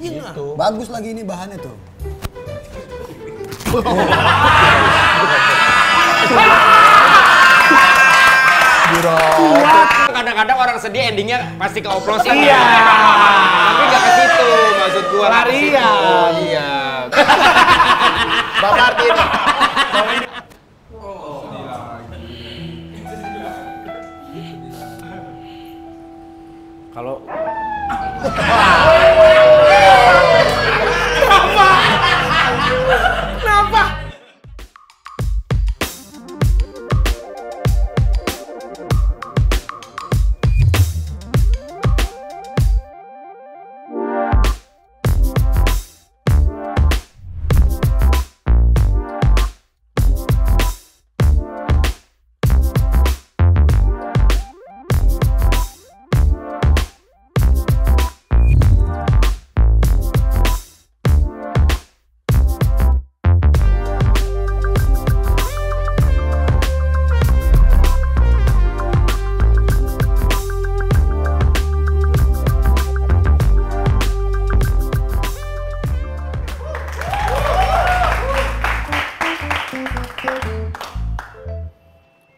Gitu. Bagus lagi ini bahannya tuh. Kadang-kadang orang sedih endingnya pasti ke oplosan. Iya. Tapi nggak ke situ maksud gua. Larian. Oh iya. Bang Martin. Kalau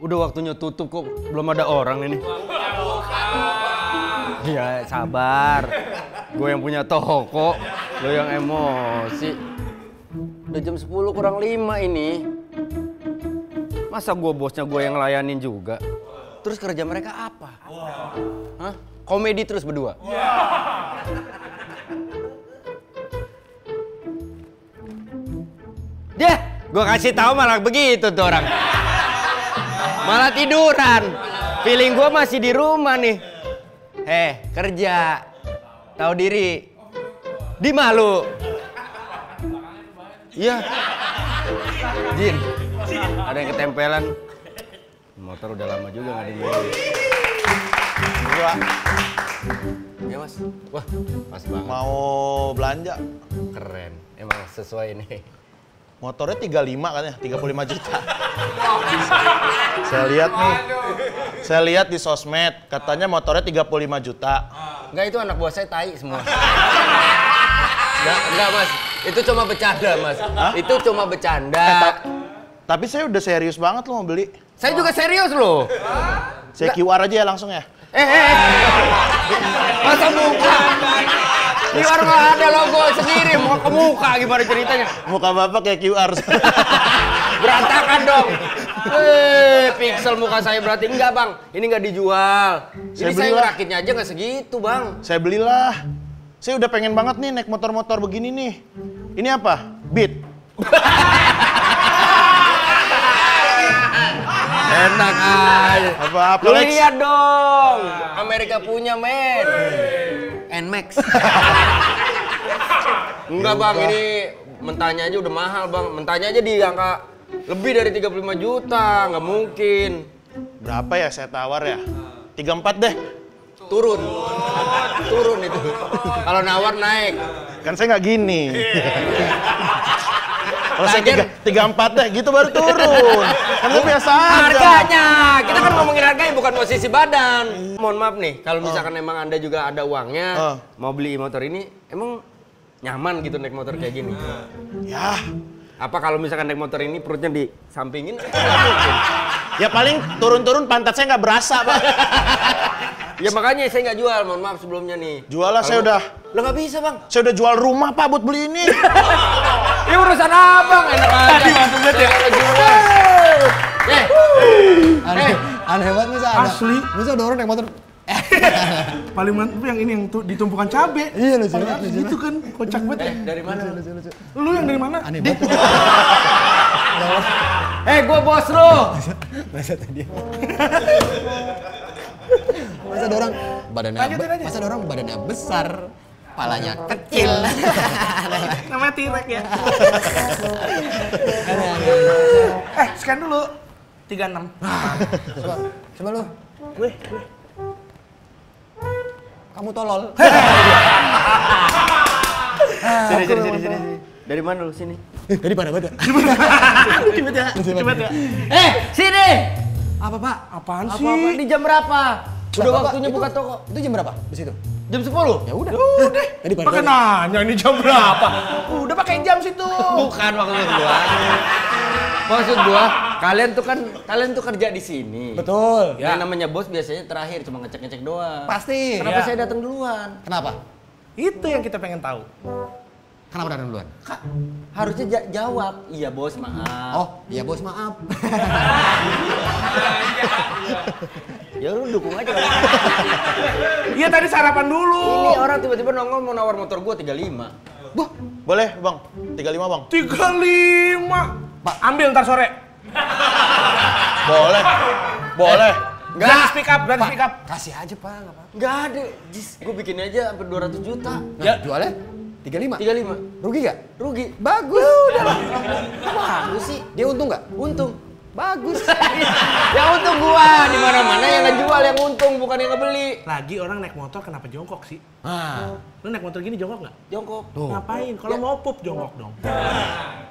udah waktunya tutup kok belum ada orang ini. Iya sabar, gue yang punya toko, lo yang emosi. Udah jam 10 kurang 5 ini. Masa gue bosnya gue yang layanin juga? Terus kerja mereka apa? Hah? Komedi terus berdua? Deh, gue kasih tahu malah begitu tuh orang. Malah tiduran. Feeling gue masih di rumah nih. Kerja. Tahu diri. Di malu. Iya. Jin. Ada yang ketempelan. Motor udah lama juga nggak dimainin. Gua Ya mas. Wah, pas banget. mau belanja. Keren. Emang sesuai nih. Motornya 35 katanya, 35 juta. Saya lihat nih. Saya lihat di sosmed, katanya motornya 35 juta. Enggak, itu anak buah saya tai semua. Enggak mas, itu cuma bercanda mas. Hah? Itu cuma bercanda. Tapi saya udah serius banget loh mau beli. Saya juga serius loh. Saya QR aja ya langsung ya. Masa muka? Di warung ada logo sendiri, mau ke muka gimana ceritanya? Muka bapak kayak QR. Berantakan dong. Pixel muka saya berarti enggak bang. Ini nggak dijual. Ini saya ngerakitnya aja nggak segitu bang. Saya belilah. Saya udah pengen banget nih naik motor-motor begini nih. Ini apa? Beat. Enak aja. Apa-apa, Lu Lex? lihat dong. Amerika punya men. Nmax. Enggak bang, ini mentahnya aja udah mahal bang. Mentahnya aja di angka lebih dari 35 juta. Nggak mungkin. Berapa ya saya tawar ya? 34 deh. Turun. Turun itu. Kalau nawar naik. Kan saya nggak gini. Kalau saya 34 deh, gitu baru turun. Kan itu biasa aja. Harganya, kita kan ngomongin harganya bukan posisi badan. Mohon maaf nih, kalau misalkan emang Anda juga ada uangnya, mau beli motor ini, emang nyaman gitu naik motor kayak gini? Ya. Apa kalau misalkan naik motor ini perutnya disampingin? Ya paling turun-turun pantat saya nggak berasa, Pak. Ya makanya saya nggak jual, mohon maaf sebelumnya nih. Jual lah, saya udah. Lo nggak bisa bang. Saya udah jual rumah Pak buat beli ini. Ini urusan abang, enak aja. Tadi masuk banget ya. Aneh banget bisa ada. Asli. Bisa ada orang naik motor. Paling mantap yang ini yang ditumpukan cabe. Iya lucu banget. Itu kan kocak banget. Dari mana? Lu yang dari mana? Aneh banget. Gua bos lu. Masa tadi. Masa ada orang badannya masa ada orang badannya besar, palanya kecil. Namanya T-Rex ya. Scan dulu. 36. Coba lu. Gue. Kamu tolol. Sini. Dari mana lu sini? Dari mana bada? Cepet ya. Sini. Apa, Pak? Apaan sih? Apa-apa di jam berapa? Udah waktunya buka toko. Itu jam berapa di situ? Jam 10? Ya udah. Udah. Tadi pada Pakai nanya ini jam berapa? Udah pakai jam situ. Bukan maksud gua. Maksud gua, kalian tuh kerja di sini. Betul. Yang namanya bos biasanya terakhir cuma ngecek-ngecek doang. Pasti. Kenapa Ya. saya datang duluan? Kenapa? Itu yang kita pengen tahu. Kenapa datang duluan? Kak, harusnya jawab. Iya bos, maaf. Oh, iya bos maaf. Ya lu dukung aja. Iya tadi sarapan dulu. Ini orang tiba-tiba nongol mau nawar motor gua 35. Wah, Boleh bang, 35 bang. 35. Pak, ambil ntar sore. Boleh. Boleh. Gratis pick up, gratis pick up. kasih aja Pak, nggak apa-apa. Nggak ada. Jis, gua bikin aja hampir 200 juta. Nah, jualnya 35. 35. Rugi gak? Rugi. Bagus. Udah lah. Bagus sih. Dia untung nggak? Untung. Bagus. Yang untung gua di mana-mana yang ngejual yang untung bukan yang ngebeli. Lagi orang naik motor kenapa jongkok sih? Ah, Lu naik motor gini jongkok nggak? Jongkok. tuh. Ngapain? Kalau mau pup jongkok dong.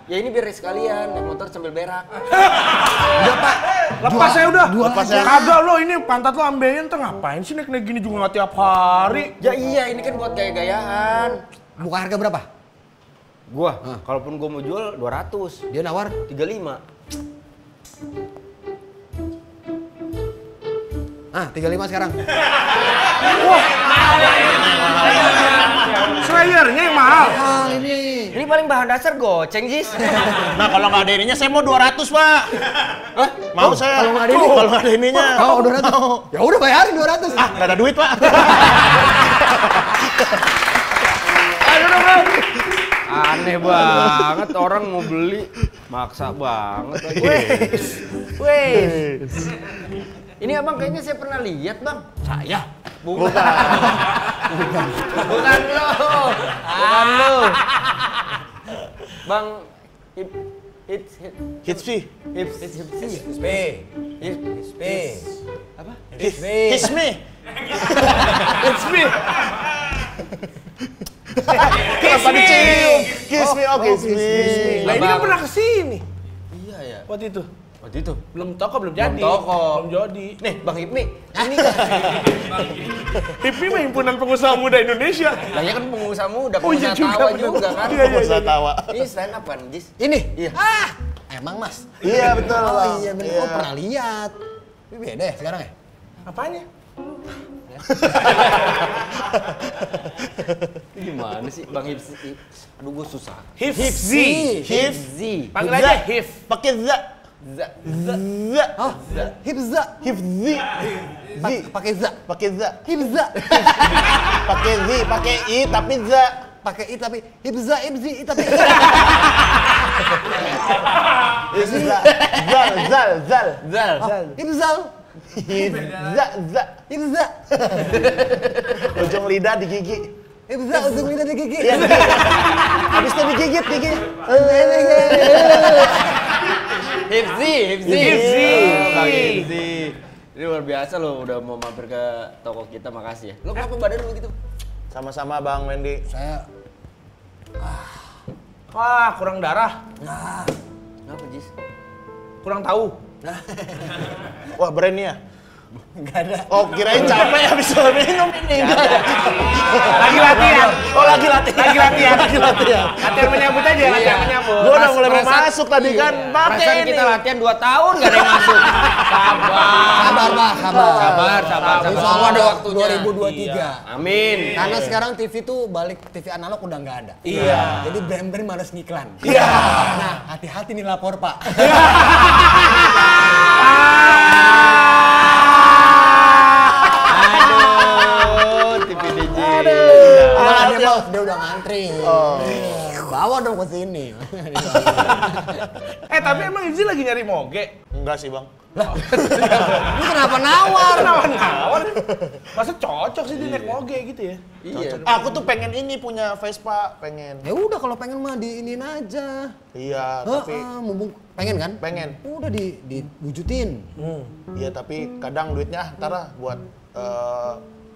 Ya ini biar sekalian naik motor sambil berak. Udah Pak. Lepas saya udah. Lepas ya. Kagak lo ini pantat lo ambeien tuh ngapain sih naik gini juga nggak tiap hari? Ya iya ini kan buat gaya-gayaan. Buka harga berapa? Gua, kalaupun gua mau jual 200, Dia nawar 35. 35 sekarang. Slayernya yang mahal. Mahal ini. Ini paling bahan dasar goceng, Jis. Nah kalau nggak ada ininya saya mau 200 pak. Hah? Mau saya. kalau nggak ada ini? Kalau nggak ada ininya. Kau 200. Ya udah bayarin 200. Ah nggak ada duit pak. Aneh banget orang mau beli, maksa banget. Wes. Ini abang kayaknya saya pernah lihat bang. Saya. Bukan. Bukan lo. Bukan lo. Bang, hits. Hitspi. Apa? Kiss me. It's me. Kiss me. Kiss me. Oh kiss me. Lah ini kan pernah kesini. Iya ya. Waktu itu. Waktu itu. Belum toko, belum jadi. toko. Belum jadi. Nih, Bang Hipmi. Ini kan. HIPMI mah himpunan pengusaha muda Indonesia. Lah ya kan pengusaha muda, Oh, iya pengusaha juga, tawa bener. juga kan. Iya, iya. Usah tawa. Ini stand up kan, Jis? Ini? Iya. Emang Mas? Iya betul. Oh Bang. iya bener. Oh pernah lihat. Ini beda ya sekarang ya? Apanya? Ini gimana sih Bang Hipsi? Aduh gue susah. Hifzi. Hipzi. Panggil aja Hif. Pakai za. Za. Oh, hibza. Hifzi. Zi. Pakai za. Pakai za. Hibza. Pakai zi. Pakai i tapi za. Pakai i tapi hibza, ibzi, i tapi Za. Zal. Zal. Zal. Zal. hibzal. Za. Za. Hibza. Ujung lidah di gigi. Hibza ujung lidah di gigi. Iya, gigi. Habis itu digigit gigi. Hipzi. Hipzi. Bang Hipzi. Ini luar biasa loh udah mau mampir ke toko kita, makasih ya. Lo kenapa badan lu gitu? Sama-sama Bang Wendy. Saya Wah, kurang darah. Kenapa, Jis? Kurang tahu. Wah brandnya. nggak ada. Oh kirain capek habis minum ini. Lagi latihan. Oh lagi latihan. Lagi latihan. Lagi latihan. Latihan menyambut aja, latihan menyambut. Gua udah mulai mau masuk tadi kan. Perasaan Pakai ini. kita latihan 2 tahun gak ada yang masuk. Sabar, Pak, sabar. Sabar. Insya Semua Allah ada waktunya. 2023. Amin. Karena sekarang TV tuh balik TV analog udah nggak ada. Iya. Jadi brand-brand males ngiklan. Iya. Nah, hati-hati nih lapor, Pak. Aduh, TV DJ. Malah dia mau, dia udah ngantri. Bawa dong ke sini. Tapi emang Izzy lagi nyari moge? Enggak sih Bang. Lu kenapa nawar? Nawar. Masa cocok sih dia naik moge gitu ya? Iya. Aku tuh pengen ini punya Vespa, pengen. Ya udah kalau pengen mah diinin aja. Iya, tapi Mumpung pengen kan? pengen. Udah diwujudin. Iya, tapi kadang duitnya antara buat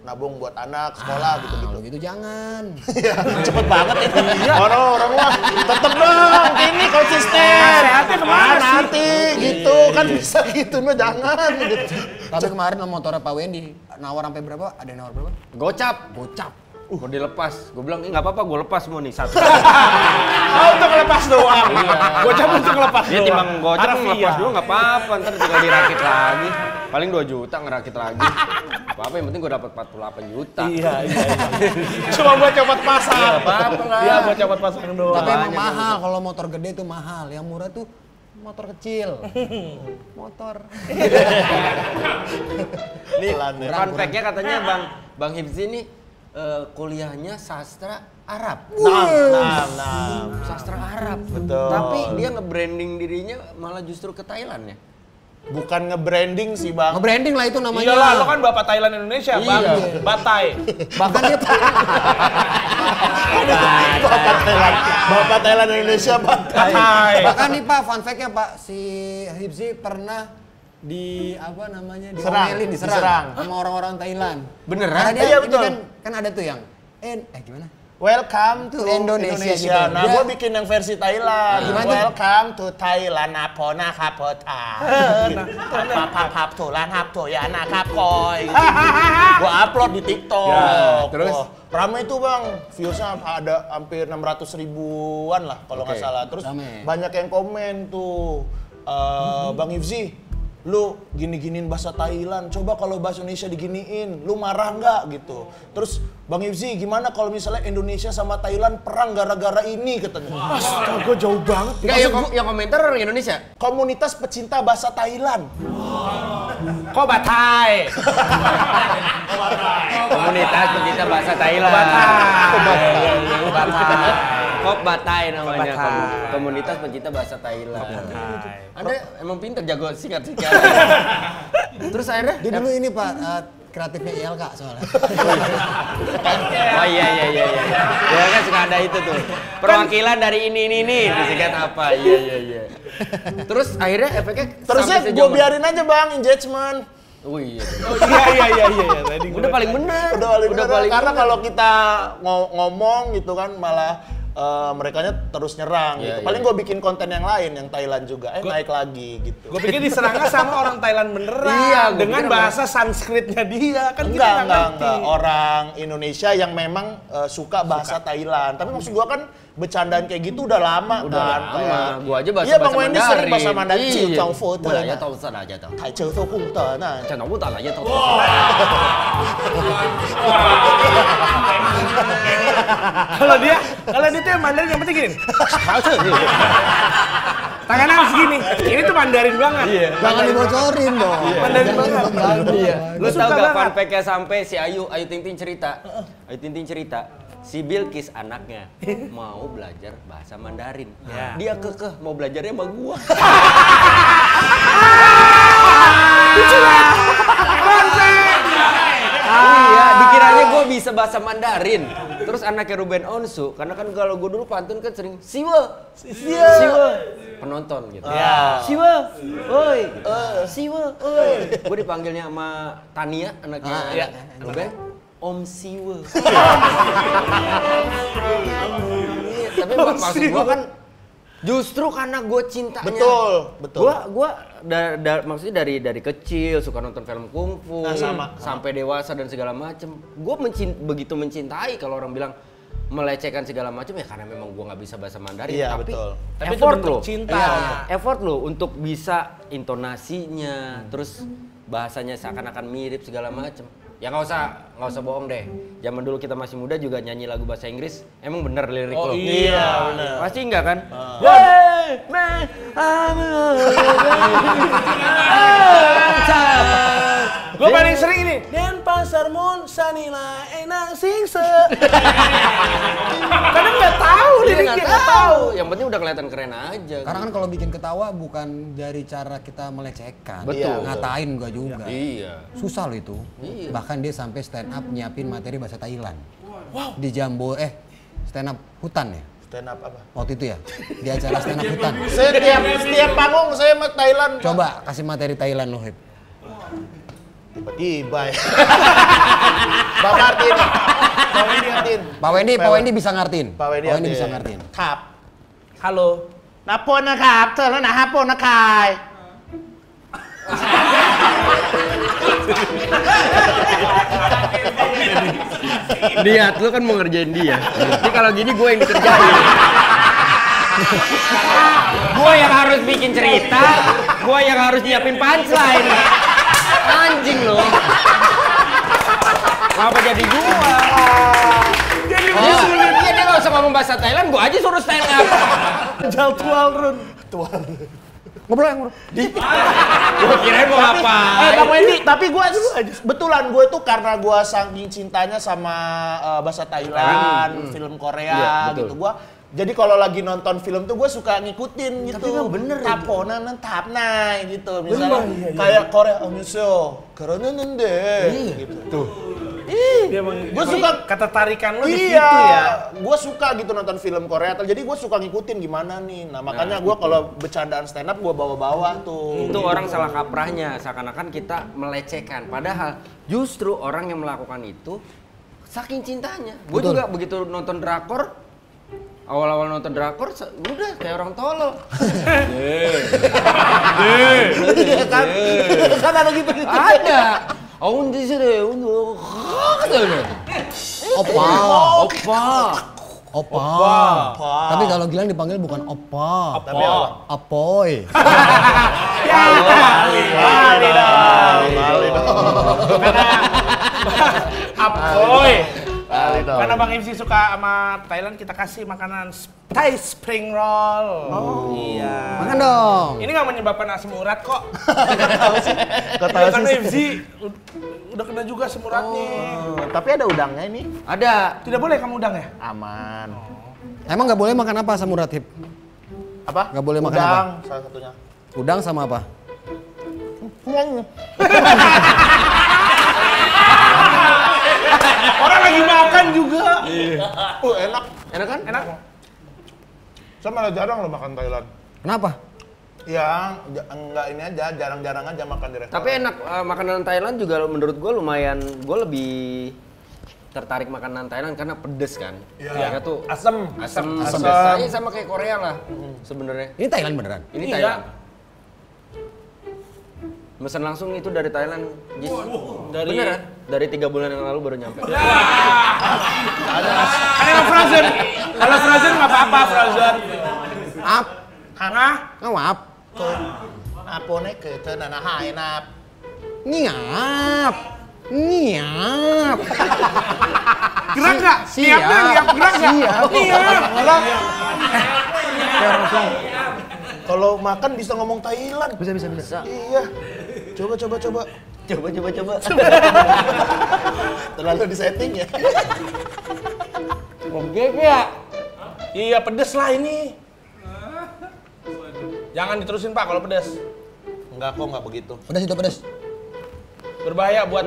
nabung buat anak sekolah gitu-gitu. Kalau gitu jangan. Iya, cepet banget ini. Orang mah tetep dong, ini konsisten. Sehatnya kemana sih? Nanti gitu kan bisa gitu, mah jangan gitu. Tapi kemarin motornya Pak Wendy nawar sampai berapa? Ada yang nawar berapa? Gocap. Mau dilepas. Gue bilang, nggak apa-apa, gue lepas semua nih satu. Oh, untuk ngelepas doang. Gocap untuk ngelepas Dia doang. timbang gocap Harfiah. ngelepas dulu nggak apa-apa, ntar tinggal dirakit lagi. Paling 2 juta ngerakit lagi. Apa yang penting gue dapat 48 juta. Iya. Cuma buat copot pasang. Nggak apa-apa lah. Iya, buat copot pasang doang. Tapi emang mahal, kalau motor gede itu mahal. Yang murah tuh motor kecil. Motor. Nih, fun fact-nya katanya Bang Hibzi nih kuliahnya sastra Arab. Nah. Sastra Arab. Betul. Tapi dia nge-branding dirinya malah justru ke Thailand ya. Bukan nge-branding sih, Bang. Nge-branding lah itu namanya. Iyalah, lo kan bapak Thailand Indonesia, Bang. Iya. Batai. Bahkan dia Bapak Thailand Indonesia, Batai. Batai. bahkan nih Pak, fun fact-nya Pak, si Hibzi pernah Serang. diserang sama orang-orang Thailand. Beneran? Karena dia Iya, ini betul. kan ada tuh yang gimana? Welcome to Indonesia Indonesia. gitu. Nah, Dia- gue bikin yang versi Thailand. Gimana tuh? Welcome to Thailand. Napona kapota. Hap tulan hap tuh ya anak kapoy. Gue upload di TikTok. Ya, terus? Wah, rame tuh, Bang. Viewsnya ada hampir 600 ribuan lah kalau nggak Oke. salah. Terus Rame. banyak yang komen tuh. Bang Hifzi, lu gini-giniin bahasa Thailand, coba kalau bahasa Indonesia diginiin, lu marah nggak gitu. Terus Bang Hifzi, gimana kalau misalnya Indonesia sama Thailand perang gara-gara ini katanya. Astaga, jauh banget. Enggak, yang komentar orang Indonesia. Komunitas pecinta bahasa Thailand. Kok Batai? Komunitas pecinta bahasa Thailand. Batai. Kop Batai namanya. Batai. Komunitas pecinta bahasa Thailand. Anda emang pinter jago singkat-singkat. Terus akhirnya? Dia dulu ini Pak, kreatifnya ILK soalnya. Oh iya. Ya kan suka ada itu tuh. Perwakilan dari ini disingkat apa? Iya. Terus akhirnya efeknya Terusnya sampai gue sejauh mana? biarin aja, Bang, engagement. Oh iya. Iya. Tadi Udah paling benar. Udah paling karena kalau kita ngomong gitu kan malah merekanya terus nyerang Iya, gitu. Paling iya. gue bikin konten yang lain yang Thailand juga, naik lagi gitu. Gue pikir diserangnya sama orang Thailand beneran. Iya, gua dengan pikir bahasa Sanskritnya dia. Kan kita Enggak, nggak ngerti. orang Indonesia yang memang suka bahasa Thailand. Tapi maksud gua kan bercandaan kayak gitu udah lama Udah kan. lama. Gua aja bahasa Iya, Bang Wendy Mandarin. sering bahasa Mandarin. Ciu Chong Fu Te. Udah ya tahu sana aja tahu. Tai Cheu Fu Kung Te. Nah, Channel aku tak aja tahu. Kalau dia tuh yang Mandarin yang penting gini. Tangannya harus gini. Ini tuh Mandarin banget. Iya. Jangan dibocorin dong. Mandarin banget. Iya. Lu Suka tahu gak banget. fun fact-nya sampai si Ayu Ting Ting cerita. Ayu Ting Ting cerita. Si Bilkis anaknya mau belajar bahasa Mandarin. Ya. Dia kekeh mau belajarnya sama gua. Iya, dikiranya gue bisa bahasa Mandarin. Terus anaknya Ruben Onsu, karena kan kalau gue dulu pantun kan sering siwa, penonton gitu. Ya. Siwa, oi, siwa, oi. Gue dipanggilnya sama Tania, anaknya Iya. Ruben, Om Siwa. Tapi maksud gue kan justru karena gue cintanya. betul. Maksudnya dari kecil suka nonton film kungfu, Nah, sampai dewasa dan segala macem. Gue begitu mencintai kalau orang bilang melecehkan segala macam ya karena memang gue nggak bisa bahasa Mandarin. Iya, tapi betul. Tapi itu effort bentuk lo, cinta. effort lo untuk bisa intonasinya, terus bahasanya seakan-akan mirip segala macem. Ya nggak usah bohong deh. Zaman dulu kita masih muda juga nyanyi lagu bahasa Inggris, emang bener lirik Oh lo. iya, bener. Pasti enggak kan? Gue paling sering ini. Dan pasar mun sanila enak singse. Kadang nggak tahu liriknya, nggak tahu. Yang penting udah kelihatan keren aja. Karena kan kalau bikin ketawa bukan dari cara kita melecehkan. Betul. Ngatain gua juga. Iya. Susah loh itu. Iya. Bahkan dia sampai stand up nyiapin materi bahasa Thailand. Wow. Di stand up hutan ya. Stand up apa? Waktu itu ya. Di acara stand up hutan. Setiap panggung saya sama Thailand. Coba kasih materi Thailand lo, Hip. Tiba-tiba ya. Bang Martin. Bang Martin. Pak Wendy bisa ngartiin. Pak Wendy bisa ngartiin. ครับ Halo. นับพลนะครับเธอแล้วนะฮะพลนะคาย Lihat, lu kan mau ngerjain dia. Jadi kalau gini gue yang dikerjain. Gue yang harus bikin cerita, gue yang harus nyiapin punchline. Anjing lo. Kenapa jadi gua? Jadi Iya, dia nggak usah ngomong bahasa Thailand, gua aja suruh stand up. jal tual run. Ngobrol yang ngobrol. Gua kirain mau ngapain. Bang Wendy, tapi gue betulan gue tuh karena gue saking cintanya sama bahasa Thailand, film Korea Iya, betul. gitu. Jadi kalau lagi nonton film tuh gue suka ngikutin gitu. Tapi nggak bener ya. Taponan tapnai gitu. Misalnya kayak Korea Museo, karena nende gitu. Tuh. Dia emang Gue suka ketertarikan lo di situ iya, ya. gue suka gitu nonton film Korea. Jadi gue suka ngikutin gimana nih. Nah makanya gue kalau bercandaan stand up gue bawa-bawa tuh. Itu orang salah kaprahnya, seakan-akan kita melecehkan. Padahal justru orang yang melakukan itu saking cintanya. Gue juga begitu nonton drakor, awal-awal nonton drakor, udah kayak orang tolol. Kan ada gitu. Ada. Oh, di sini, Opa. Opa. Tapi kalau Gilang dipanggil bukan opa. Tapi apa? Apoy. Kali dong. Apoy. dong. Karena Bang MC suka sama Thailand, kita kasih makanan Thai spring roll. Iya. Makan dong. Ini nggak menyebabkan asam urat kok. Kata Iya, karena sih. MC udah kena juga asam uratnya. Tapi ada udangnya ini. Ada. Tidak boleh kamu udang ya? Aman. Emang nggak boleh makan apa asam urat, Hip? Apa? Nggak boleh makan Udang, salah satunya. Udang sama apa? Orang lagi makan juga. Enak. Enak kan? Enak. Saya malah jarang loh makan Thailand. Kenapa? Ya, enggak ini aja, jarang-jarang aja makan di restoran. Tapi enak, makanan Thailand juga menurut gue lumayan, gue lebih tertarik makanan Thailand karena pedes kan. Mereka tuh asem. asam Asam. pedes. Sama kayak Korea lah sebenarnya. Ini Thailand beneran? Ini Iya. Thailand. Mesen langsung itu dari Thailand. Jis. Beneran? Dari 3 bulan yang lalu baru nyampe. Ada yang frozen. Kalau frozen nggak apa-apa frozen. Ap. Hah? Ngap. Apa nih ke nana hai nap. Ngiap. Ngiap. Gerak nggak? Siap. Niap gerak nggak? Siap. Niap. Kalau makan bisa ngomong Thailand. Bisa. Iya. Coba. Coba. Terlalu di setting ya. Oke ya. Iya pedes lah ini. Jangan diterusin Pak kalau pedes. Enggak kok, enggak begitu. Pedas itu pedas. Berbahaya buat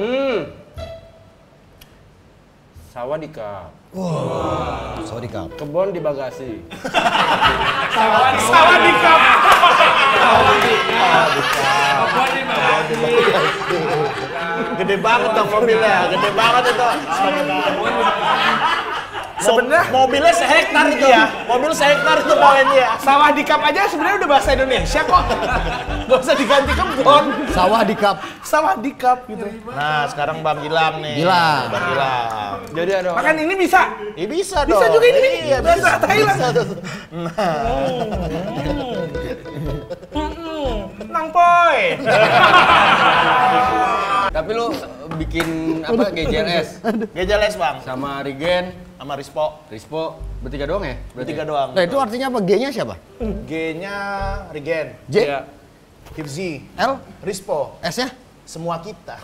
Sawah di kap. Sorry kap. Kebon di bagasi. sawah di kap. Gede banget dong mobilnya, gede banget itu. Sebenarnya mobilnya sehektar itu ya. Mobil sehektar itu poinnya ya. sawah di kap aja sebenarnya udah bahasa Indonesia kok. Gak usah diganti kebon. Sawah di kap. Sawah di kap gitu. Nah, sekarang Bang Gilang nih. Gilang. Bang Gilang. Jadi ada Makan ini bisa. Bisa dong. Bisa juga ini. Iya, Bahasa bisa. Thailand. Bisa tuh. Nang poy. Tapi lu bikin apa GJLS Gejeles Bang. sama Rigen, Sama Rispo. Rispo bertiga doang ya? Berarti Bertiga doang. Nah itu artinya apa? G-nya siapa? G-nya Rigen. J. Iya. Hifzi. L. Rispo. S-nya? Semua kita.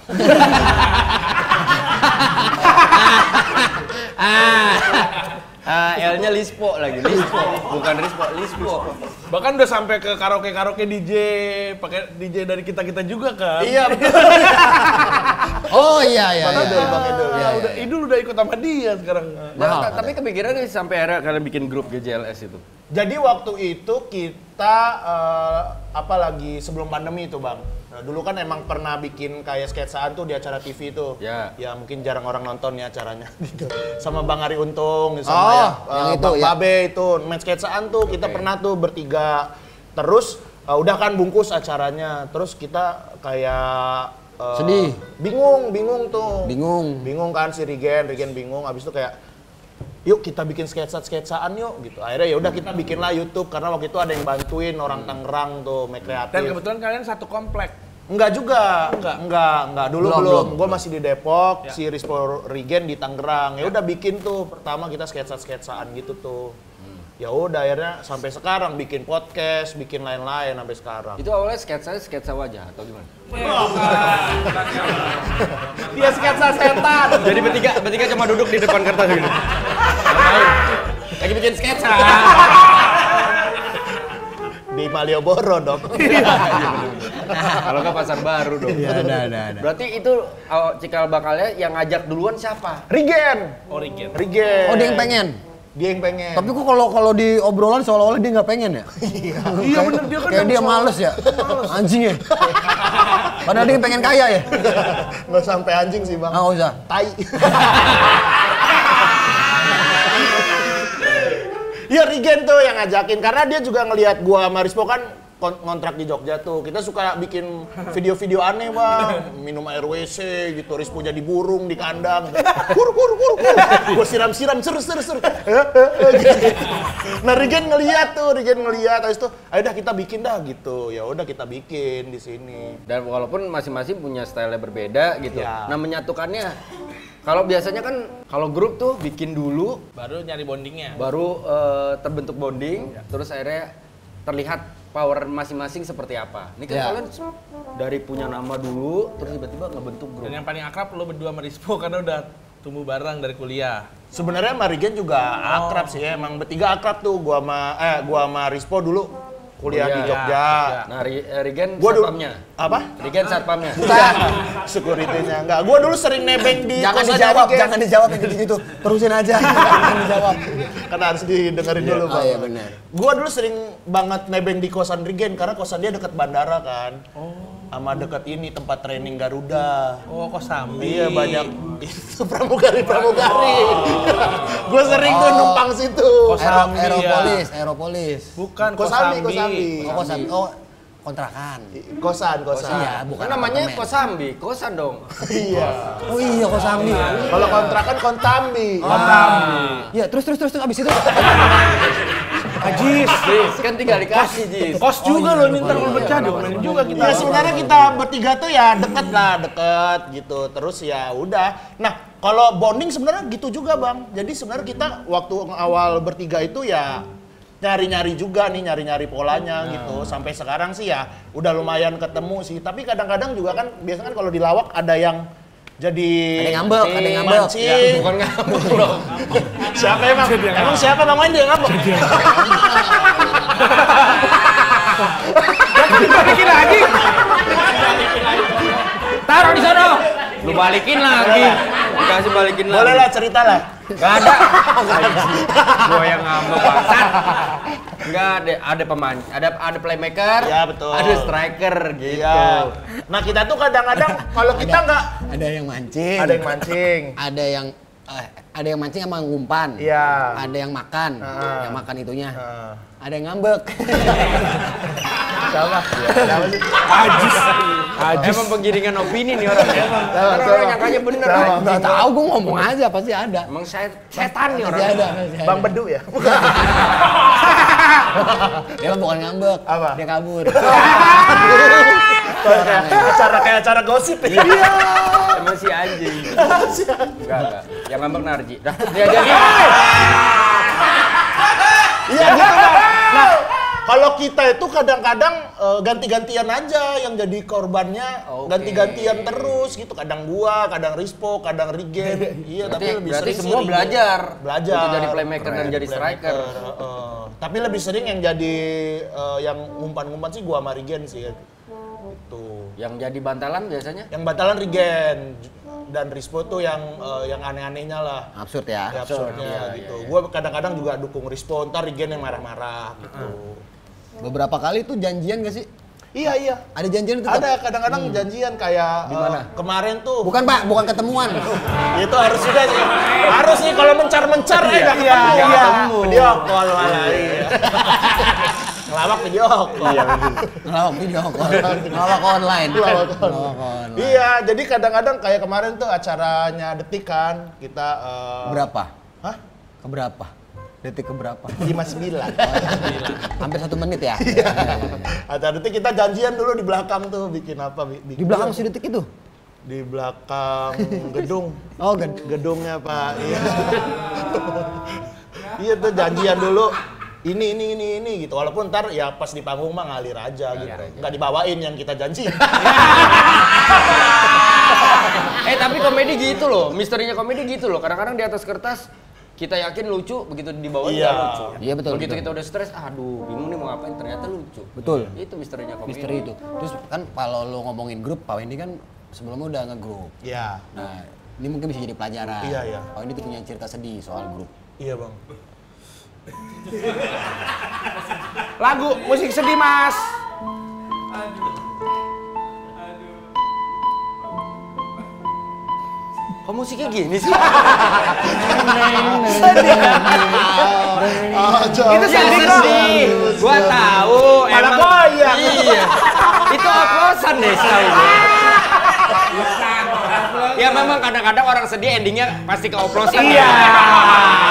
L-nya Lispo lagi, Lispo. Bukan Rispo, Lispo. Bahkan udah sampai ke karaoke DJ, pakai DJ dari kita-kita juga kan. Iya, betul. Oh iya. Bang Edul, Bang Edul. Ya, udah Idul udah ikut sama dia sekarang. Nah, tapi kepikiran nih sampai akhirnya kalian bikin grup GJLS itu. Jadi waktu itu kita lagi sebelum pandemi itu Bang. Nah, dulu kan emang pernah bikin kayak sketsaan tuh di acara TV itu. Ya. Ya mungkin jarang orang nonton ya acaranya gitu. Sama Bang Ari Untung, Oh, sama yang itu, Bang ya. Babe itu main sketsaan tuh kita pernah tuh bertiga. Terus udah kan bungkus acaranya. Terus kita kayak Sedih. Bingung tuh. Bingung Kan si Rigen bingung. Abis itu kayak, yuk kita bikin sketsaan yuk gitu. Akhirnya ya udah kita bikinlah YouTube karena waktu itu ada yang bantuin orang Tangerang tuh, make kreatif. Dan kebetulan kalian satu komplek. Enggak juga. Enggak. Dulu belum. Gue masih di Depok, Ya. si Rispo Rigen di Tangerang. Ya udah bikin tuh. Pertama kita sketsaan gitu tuh. Ya udah akhirnya sampai sekarang bikin podcast, bikin lain-lain sampai sekarang. Itu awalnya sketsa wajah atau gimana? Dia sketsa setan. Jadi bertiga cuma duduk di depan kertas gini. Lagi bikin sketsa. Di Malioboro dong. Kalau nggak pasar baru dong. Iya, ada. Berarti itu cikal bakalnya yang ngajak duluan siapa? Rigen. Oh, Rigen. Oh, dia yang pengen. Dia yang pengen. Tapi kok kalau di obrolan seolah-olah dia nggak pengen ya? Iya bener, dia kan Kayak dia males ya? Anjing ya? Padahal dia pengen kaya ya? Nggak sampai anjing sih bang. Nggak usah. Tai. Iya Rigen tuh yang ngajakin karena dia juga ngelihat gua sama Rispo kan ngontrak di Jogja tuh. Kita suka bikin video-video aneh bang, minum air WC gitu. Rispo jadi burung di kandang. Kur. Gua siram-siram ser. Gitu. Nah Rigen ngelihat, habis itu, ayo dah kita bikin dah gitu. Ya udah kita bikin di sini. Dan walaupun masing-masing punya style berbeda gitu. Ya. Nah menyatukannya, kalau biasanya kan kalau grup tuh bikin dulu, Baru nyari bondingnya. baru terbentuk bonding, terus akhirnya terlihat power masing-masing seperti apa. Ini kan Ya. kalian dari punya nama dulu, terus tiba-tiba ngebentuk grup. Dan yang paling akrab lo berdua sama Rispo karena udah tumbuh bareng dari kuliah. Sebenarnya sama Rigen juga akrab sih ya. Emang bertiga akrab tuh. Gua sama Rispo dulu kuliah di Jogja. Nah, Rigen Gua dulu satpamnya. apa? Rigen satpamnya. Bukan. Security-nya enggak. Gua dulu sering nebeng di Jangan kosannya dijawab, Rigen. jangan dijawab yang gitu-gitu. Terusin aja. Jangan dijawab. Karena harus didengerin dulu, Bang. Oh iya benar. Gua dulu sering banget nebeng di kosan Rigen karena kosan dia dekat bandara kan. Sama dekat ini tempat training Garuda. Oh, kok Sambi. Iya banyak itu pramugari. Gue sering tuh numpang situ. Kosambi ya. Aeropolis. Bukan Kosambi. Oh, kosan. Oh, kontrakan. Kosan. Iya, bukan Kan namanya apartemen. Kosambi, kosan dong. Iya. Oh iya, Kosambi. Kalau kontrakan Kontambi. Iya, terus abis itu. Ajis. Jis, kan tinggal dikasih Jis. Kos juga lo, ini ntar kalau pecah diomelin juga kita. Ya sebenarnya kita bertiga tuh ya deket gitu. Terus ya udah. Nah kalau bonding sebenarnya gitu juga bang. Jadi sebenarnya kita waktu awal bertiga itu ya nyari-nyari juga nih, nyari-nyari polanya gitu. Sampai sekarang sih ya udah lumayan ketemu sih. Tapi kadang-kadang juga kan biasanya kan kalau di lawak ada yang jadi Ada yang ngambek, ada yang ngambek. mancing. Ya, bukan ngambek dong. Siapa emang? Emang siapa bang Wendy yang ngambek? Balikin lagi. Taruh di sana. Lu balikin lagi. Dikasih balikin lagi. Boleh lah cerita lah. Gak ada. Gua yang ngambek bangsat. Enggak ada pemain, ada playmaker. Ya, betul. Ada striker gitu. Iya. Nah kita tuh kadang-kadang kalau kita nggak Ada yang mancing. ada yang mancing. Ada yang mancing sama ngumpan. Iya. Ada yang makan. Heeh. Yang makan itunya. Heeh. Ada yang ngambek. Siapa? Siapa sih? Emang penggiringan opini nih orang ya. Sama. Orang nyangkanya bener. Sama. Anjing. Nggak tahu, gue ngomong aja pasti ada. Emang setan nih orang. Pasti ada. Pasti ada. Bang Bedu ya? Dia mah bukan ngambek. Apa? Dia kabur. kayak acara gosip ya. Emang si anjing. Enggak. Yang ngambek Narji. Dah, dia jadi. Iya gitu Bang. Nah, kalau kita itu kadang-kadang ganti-gantian aja yang jadi korbannya, Oke. ganti-gantian terus gitu. Kadang gua, kadang Rispo, kadang Rigen. Iya, tapi lebih Berarti sering semua sih belajar. Belajar. Untuk jadi playmaker dan jadi striker. Tapi lebih sering yang jadi yang ngumpan-ngumpan sih gua sama Rigen sih. Gitu. Yang jadi bantalan biasanya? Yang batalan Rigen dan Rispo tuh yang aneh-anehnya lah. Absurd ya. Ya, absurdnya Iya, gitu. Gue kadang-kadang juga dukung Rispo, ntar Rigen yang marah-marah gitu. Beberapa kali tuh janjian gak sih? Iya. Ada janjian itu? Ada kadang-kadang janjian kayak Di mana? kemarin tuh. Bukan Pak, bukan ketemuan. Itu harus juga sih. Harus nih kalau mencar-mencar ya nggak ketemu. Iya. Video call malah. Iya. Ngelawak video call. Iya, ngelawak video call. Ngelawak online. Ngelawak Ngelawak online. Iya, jadi kadang-kadang kayak kemarin tuh acaranya Detik kan, kita Berapa? Hah? Keberapa? Detik keberapa? 59. Hampir 1 menit ya? Iya. Acara Detik kita janjian dulu di belakang tuh bikin apa? Di belakang si Detik itu? Di belakang gedung. Oh, Gedungnya Pak. Iya. Iya tuh janjian dulu. Ini gitu. Walaupun ntar ya pas di panggung mah ngalir aja gitu. Nggak dibawain yang kita janji. Tapi komedi gitu loh, misterinya komedi gitu loh. Kadang-kadang di atas kertas kita yakin lucu, begitu di bawah Iya. nggak lucu. Iya, betul, Begitu betul. kita udah stres, aduh bingung nih mau ngapain, ternyata lucu. Betul. Itu misterinya komedi. Misteri itu. Terus kan kalau lo ngomongin grup, Pak Wendy kan sebelumnya udah nge-grup. Iya. Nah, ini mungkin bisa jadi pelajaran. Iya, iya. Pak Wendy tuh punya cerita sedih soal grup. Iya Bang. Lagu musik sedih, Mas. Kok musiknya gini sih? Itu sedih kok. Gua tahu. Malah goyang. Iya. Itu oplosan deh setahu gue. Ya memang kadang-kadang orang sedih endingnya pasti ke oplosan. Iya.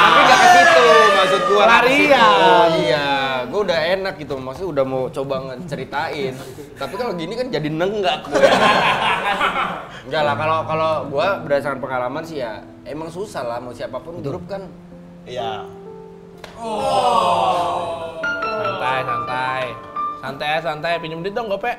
Tapi nggak ke situ maksud gua. Larian. Oh iya, gua udah enak gitu. Maksudnya udah mau coba ngeceritain. Tapi kalau gini kan jadi nenggak gue. Enggak lah, kalau gua berdasarkan pengalaman sih ya emang susah lah mau siapapun grup kan. Iya. Santai, pinjem duit dong, Gope.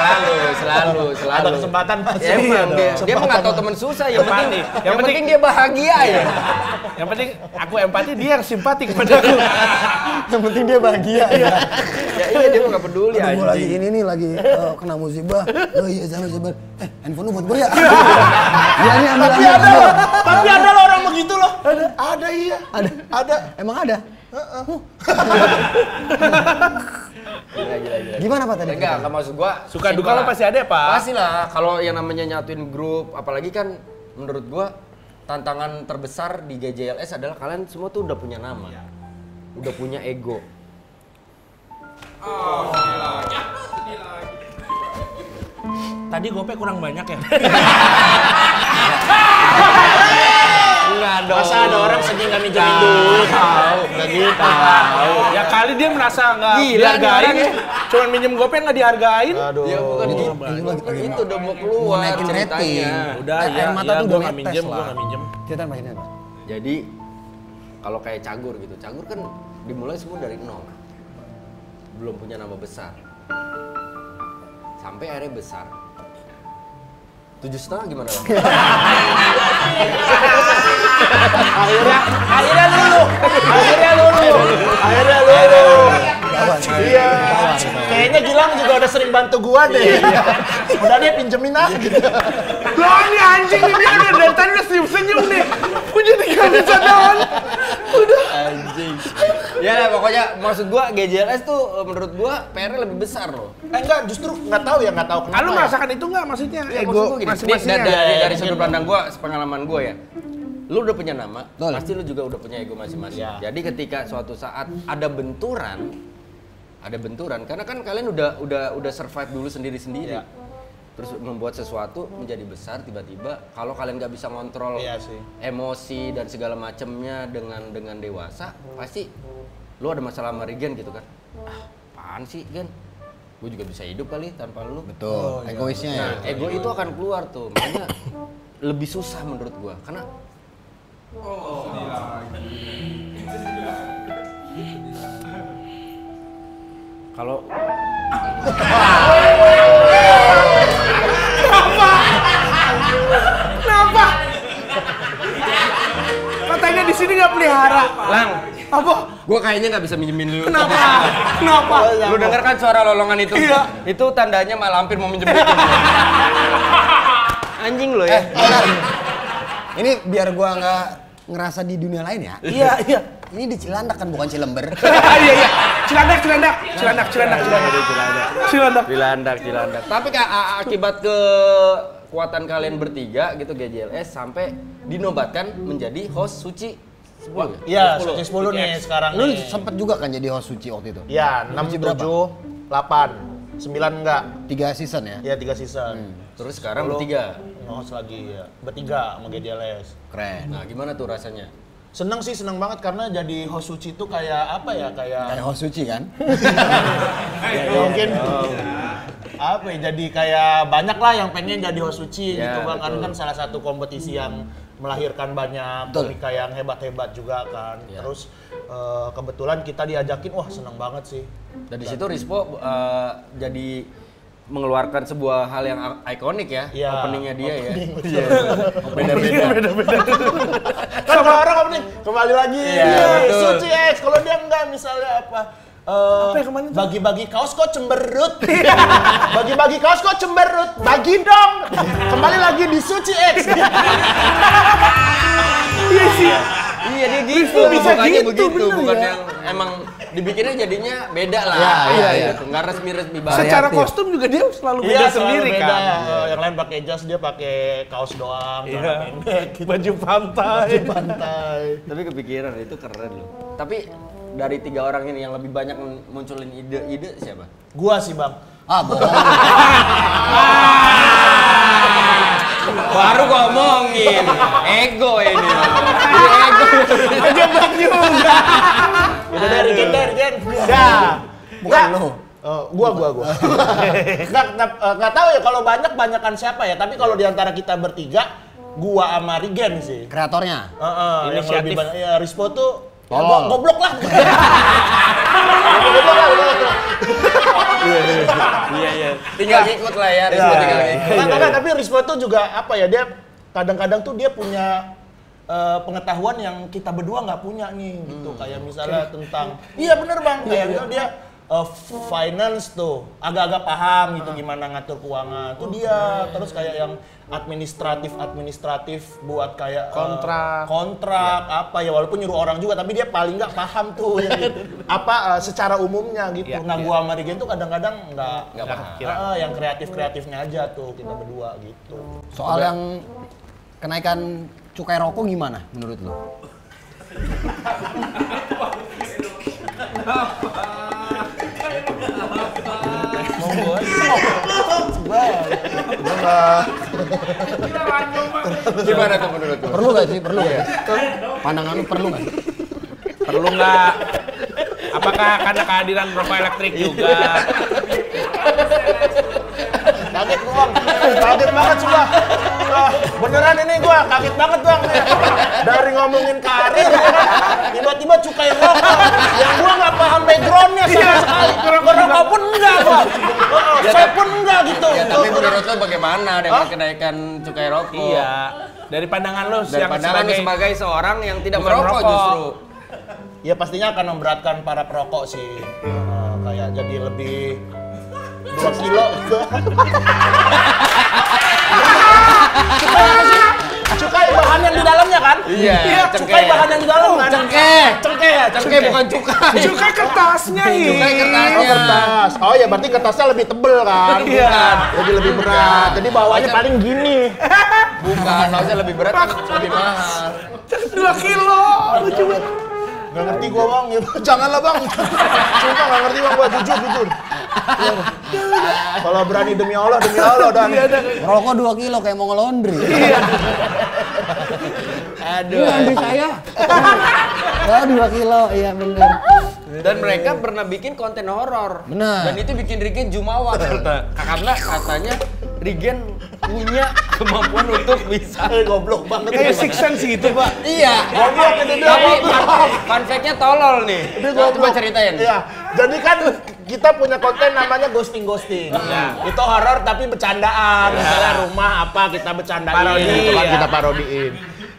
Selalu. Ada kesempatan Mas. Ya, emang dia mah nggak tahu teman susah, yang penting Yang penting dia bahagia ya. Yang penting aku empati, dia yang simpati kepada aku. Yang penting dia bahagia ya. Ya iya dia mah nggak peduli Gue aja. lagi ini nih, lagi kena musibah. Oh iya, jangan musibah. Handphone lu buat gue ya? Iya nih, ambil. Tapi ada loh orang begitu loh. Ada iya. Ada. Emang ada? Gila. Gimana Pak tadi? Enggak maksud gua Suka duka lo pasti ada ya, Pak? Pastilah, kalau yang namanya nyatuin grup, apalagi kan menurut gua tantangan terbesar di GJLS adalah kalian semua tuh udah punya nama. Udah punya ego. Tadi Gope kurang banyak ya? Enggak dong. Masa ada orang sedih nggak minjemin duit? Nggak gitu. Ya kali dia merasa nggak Gila, dihargain nih ya. Cuman minjem Gope nggak dihargain. Aduh. Ya bukan Itu itu udah mau keluar naikin rating. ceritanya. Udah Air mata tuh gua udah nggak netes minjem, lah. gua nggak minjem. Ceritain Pak, ceritain Pak. Jadi kalau kayak Cagur gitu, Cagur kan dimulai semua dari nol. Belum punya nama besar. Sampai akhirnya besar. 7,5 gimana lah? Akhirnya lulu. Iya. Kayaknya Gilang juga udah sering bantu gua deh. Udah dia pinjemin aja gitu. Lah ini anjing nih, dia udah dari tadi udah senyum nih. Gua jadi nggak bisa tahan. Udah. Anjing. Ya lah pokoknya maksud gua GJLS tuh menurut gua PR-nya lebih besar loh. Enggak, justru nggak tahu kenapa. Lu ya. merasakan itu nggak maksudnya? Ya, Ego maksud gua gini, masing-masingnya. dari sudut pandang gua, pengalaman gua ya. Lu udah punya nama, Betul. pasti lu juga udah punya ego masing-masing. Iya. Jadi ketika suatu saat ada benturan karena kan kalian udah survive dulu sendiri-sendiri. Iya. Terus membuat sesuatu menjadi besar tiba-tiba kalau kalian nggak bisa ngontrol Iya sih. emosi dan segala macamnya dengan dewasa, pasti lu ada masalah sama Regen gitu kan. Apaan sih, Gen? Gue juga bisa hidup kali tanpa lu. Betul, egoisnya ya. Nah, ego itu akan keluar tuh. Makanya lebih susah menurut gua karena kalau Kenapa? Katanya di sini nggak pelihara. Lang, Apa? gua kayaknya nggak bisa minjemin lu. Kenapa? Kenapa? Lu denger kan suara lolongan itu? Iya. Itu tandanya Mak Lampir mau minjem duit. Anjing lo ya. Ini biar gua nggak ngerasa di dunia lain ya. Iya. Ini di Cilandak kan, bukan Cilember. Iya. Cilandak. Cilandak. Tapi akibat kekuatan kalian bertiga gitu GJLS sampai dinobatkan menjadi host suci 10 ya? Iya, Suci 10 nih sekarang Lu nih. sempet juga kan jadi host Suci waktu itu? Iya, 6, Suci berapa? 7, 8, 9 enggak. 3 season ya? Iya, 3 season. Terus sekarang 10 bertiga. nge-host lagi ya. Bertiga sama Gedi Les. Keren. Nah, gimana tuh rasanya? Seneng sih, seneng banget karena jadi host Suci itu kayak apa ya, Kayak host Suci kan? ya, mungkin apa ya, jadi kayak banyak lah yang pengen jadi host Suci Ya, gitu Bang. Karena betul. kan salah satu kompetisi yang melahirkan banyak Betul. komika yang hebat-hebat juga kan. Terus kebetulan kita diajakin, wah seneng banget sih. Dan di situ Rispo jadi mengeluarkan sebuah hal yang ikonik ya, Iya, openingnya dia opening, ya. betul. Iya. Beda-beda. Kan kalau orang opening kembali lagi, Iya, betul. Suci X. Kalau dia enggak misalnya apa? yang kemarin tuh? Bagi-bagi kaos kok cemberut. Bagi-bagi kaos kok cemberut. Bagi dong. Kembali lagi di Suci X. Iya sih. Iya dia gitu, bisa bukannya gitu, begitu, bener bukan ya? yang emang dibikinnya jadinya beda lah. Iya. Gitu. Nggak resmi-resmi banget. Secara Variatif. kostum juga dia selalu beda Iya, sendiri selalu kan. beda. Yang lain pakai jas, dia pakai kaos doang, celana Iya. pendek, gitu. Baju pantai. Pantai. Tapi kepikiran itu keren loh. Tapi dari 3 orang ini yang lebih banyak munculin ide-ide siapa? Gua sih Bang. Ah, bohong. Baru gua omongin, ego ini. Jebak juga. Udah dari Gen. Bukan lu. Gua. Nggak tahu ya kalau banyakan siapa ya. Tapi kalau diantara kita bertiga, gua sama Rigen sih. Kreatornya. Yang Inisiatif. lebih banyak. Ya Rispo tuh ya, Tolol. goblok lah. Iya. Tinggal ikut lah ya, Rispo tinggal ikut. Enggak, tapi Rispo tuh juga apa ya, dia kadang-kadang tuh dia punya pengetahuan yang kita berdua nggak punya nih gitu. Kayak misalnya tentang, iya bener Bang, kayak misalnya dia finance tuh agak-agak paham gitu gimana ngatur keuangan tuh dia. Terus kayak yang administratif buat kayak kontrak apa ya, walaupun nyuruh orang juga tapi dia paling nggak paham tuh yang apa secara umumnya gitu. Nah gua sama Rigen tuh kadang-kadang nggak paham. Yang kreatifnya aja tuh kita berdua gitu. Soal yang kenaikan cukai rokok gimana menurut lu? Gimana tuh menurut lu? Perlu gak sih? Perlu gak? Pandangan lu perlu gak sih? Perlu nggak? Apakah karena kehadiran rokok elektrik juga? Kaget gua Bang, kaget banget coba. Beneran ini gua kaget banget Bang. Dari ngomongin karir ya kan, tiba-tiba cukai rokok yang gua nggak paham backgroundnya sama sekali. Rokok pun enggak Bang. Saya pun enggak gitu. Ya tapi menurut lo bagaimana dengan kenaikan cukai rokok? Iya. Dari pandangan lu Dari yang pandangan lu sebagai seorang yang tidak Bukan merokok merokok. justru. Ya pastinya akan memberatkan para perokok sih. Kayak jadi lebih 2 kilo. Cukai bahan yang di dalamnya kan? Iya, Cukai bahan yang di dalam kan? Cengkeh ya? Cengkeh bukan cukai. Cukai kertasnya ini. Cukai kertasnya. Oh, kertas. Oh ya berarti kertasnya lebih tebel kan? Iya. Jadi lebih berat. Jadi bawahnya paling gini. Bukan, harusnya lebih berat, lebih mahal. 2 kilo. Lucu banget. Gak ngerti gua Bang, ya, janganlah Bang. Sumpah gak ngerti Bang, gua jujur. Kalau berani demi Allah dan. Rokok 2 kilo kayak mau ngelondri. Aduh. Laundry saya. Ya 2 kilo, iya bener. Dan mereka pernah bikin konten horor. Benar. Dan itu bikin Rigen jumawa. Karena katanya Rigen punya kemampuan untuk bisa. Goblok banget. Kayak Six Sense gitu, Pak. Iya. Goblok itu dia. Tapi fun fact-nya tolol nih. Coba ceritain. Iya. Jadi kan kita punya konten namanya ghosting. Itu horor tapi bercandaan. Misalnya rumah apa kita bercandain, Parodi, gitu kan, ya. kita parodiin.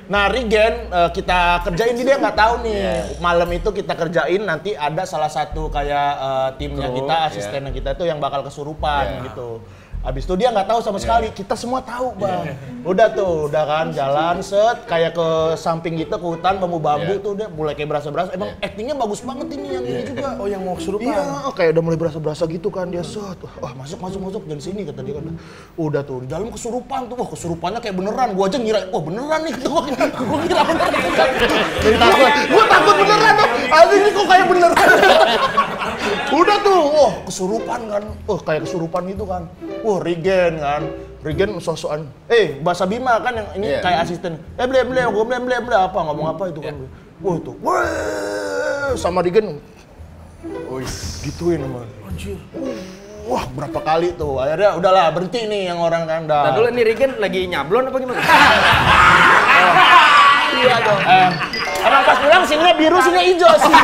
Nah Rigen kita kerjain, dia nggak tahu nih. Malam itu kita kerjain, nanti ada salah satu kayak timnya kita, asistennya kita itu yang bakal kesurupan gitu. Habis itu dia nggak tahu sama sekali, kita semua tahu bang. Udah kan jalan set kayak ke samping gitu ke hutan bambu-bambu tuh udah mulai kayak berasa-berasa. Emang actingnya bagus banget ini yang ini juga. Oh yang mau kesurupan? Iya, kayak udah mulai berasa-berasa gitu kan dia set. Wah masuk jangan sini kata dia kan. Udah tuh di dalam kesurupan tuh, wah kesurupannya kayak beneran. Gua aja ngira, wah beneran nih gitu. Gua kira beneran. Gua takut beneran tuh. Ini kok kayak beneran. Udah tuh, wah kesurupan kan. Kayak kesurupan gitu kan. Regen kan. Regen sosokan. Bahasa Bima kan yang ini kayak asisten. Beli apa ngomong apa itu kan. Wah tuh. Wah sama Regen. Gituin sama. Anjir. Wah berapa kali tuh. Akhirnya udahlah berhenti nih yang orang kan. Nah dulu nih Regen lagi nyablon apa gimana? Iya dong. Emang pas bilang sininya biru, sininya hijau sih.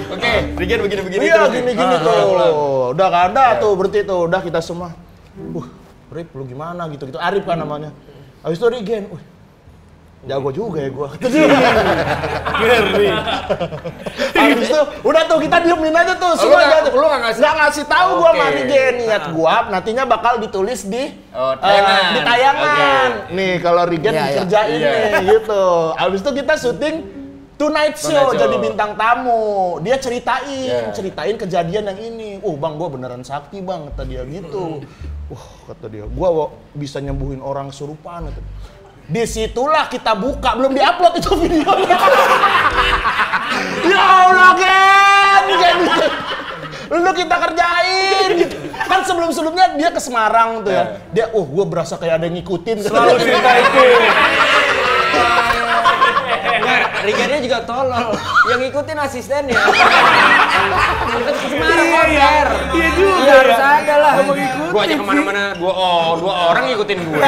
Oke, Regen begini-begini. Iya gini-gini tuh. Udah kan ada tuh berhenti tuh. Udah kita semua. Rip lu gimana gitu. Arif kan namanya. Habis itu Regen. Jago juga ya gua. Ngeri. Habis itu udah tuh kita diemin aja tuh semua aja. Lu nggak ngasih tahu gua sama Regen. Niat gua nantinya bakal ditulis di tayangan. Nih kalau Regen dikerjain nih gitu. Habis itu kita syuting Tonight Show jadi bintang tamu. Dia ceritain kejadian yang ini. Bang, gua beneran sakti bang, kata dia gitu. Kata dia, gua bisa nyembuhin orang kesurupan. Disitulah kita buka, belum diupload itu videonya. Ya Allah, Gen. Lu kita kerjain gitu. Kan sebelumnya dia ke Semarang tuh ya. Dia, gua berasa kayak ada yang ngikutin. Selalu cerita itu. Regennya juga tolol, yang ngikutin asistennya. Ke Semarang konser. Iya juga. Iya harus ada lah. Gua aja kemana-mana, dua orang ngikutin gue.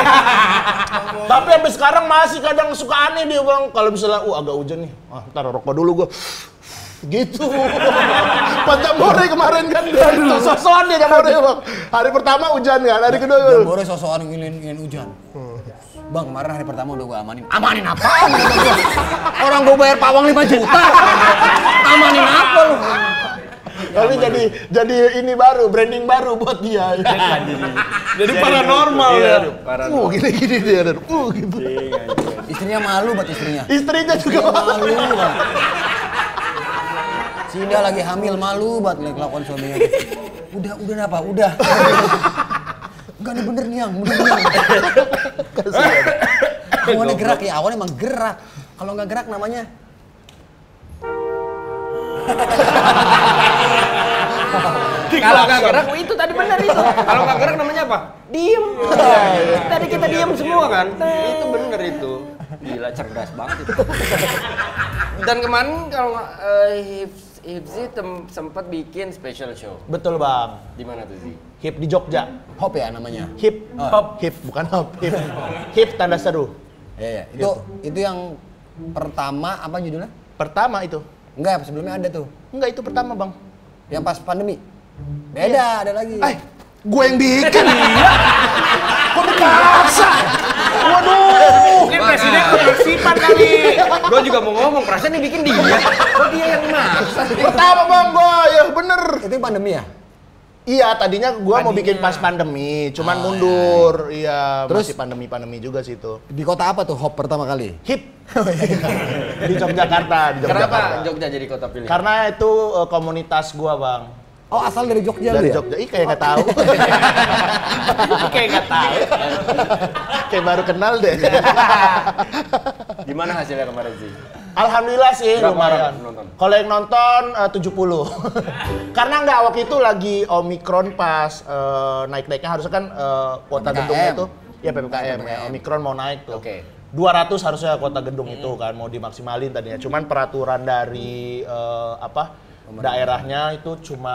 Tapi sampai sekarang masih kadang suka aneh dia bang. Kalau misalnya, agak hujan nih, ntar rokok dulu gua. Gitu. Pas Jambore kemarin kan, sosokan dia Jambore bang. Hari pertama hujan kan, hari kedua. Jambore sosokan ingin hujan. Bang, kemarin hari pertama udah gue amanin. Amanin apaan? Orang gue bayar pawang 5 juta. Amanin apa lu? Tapi jadi ini baru, branding baru buat dia. Jadi paranormal ya. Gini dia. Gitu. Istrinya malu buat istrinya. Istrinya juga malu banget. Si Indah lagi hamil malu banget kelakuan suaminya. Udah apa? Udah. Enggak nih bener nih yang, awalnya gerak ya, awalnya emang gerak. Kalau nggak gerak namanya kalau nggak gerak, itu tadi benar itu. Kalau nggak gerak namanya apa? Diem. Tadi kita diem semua kan? Itu bener itu. Gila cerdas banget itu. Dan kemarin kalau Hipzi sempat bikin special show. Betul bang. Di mana tuh Zi? Hip di Jogja. hop ya namanya. Hip bukan hop. Hip tanda seru. Iya. Itu yang pertama apa judulnya? Pertama itu. Enggak, sebelumnya ada tuh. Enggak itu pertama bang. Yang pas pandemi. Beda, ada lagi. Gue yang bikin. Kok dipaksa? Waduh. Mungkin presiden kebersipan kali. Gue juga mau ngomong, perasaan nih bikin dia. Kok dia yang maksa? Pertama bang gue, ya bener. Itu pandemi ya? Iya, tadinya gua mau bikin pas pandemi, cuman mundur. Iya, terus masih pandemi juga sih itu. Di kota apa tuh hop pertama kali? Hip. Di Yogyakarta, Kenapa Jogja jadi kota pilihan? Karena itu komunitas gua, Bang. Oh, asal dari Jogja Dari lu ya? Jogja. Kayak nggak tahu. Kayak nggak tahu. Kayak baru kenal deh. Gimana hasilnya kemarin sih? Alhamdulillah sih berapa lumayan. nonton? Kalau yang nonton 70. Karena nggak waktu itu lagi Omikron pas naik-naiknya harusnya kan kuota PPKM. gedungnya itu ya PPKM ya. Omikron mau naik tuh. Oke. 200 harusnya kuota gedung itu kan mau dimaksimalin tadinya. Cuman peraturan dari daerahnya itu cuma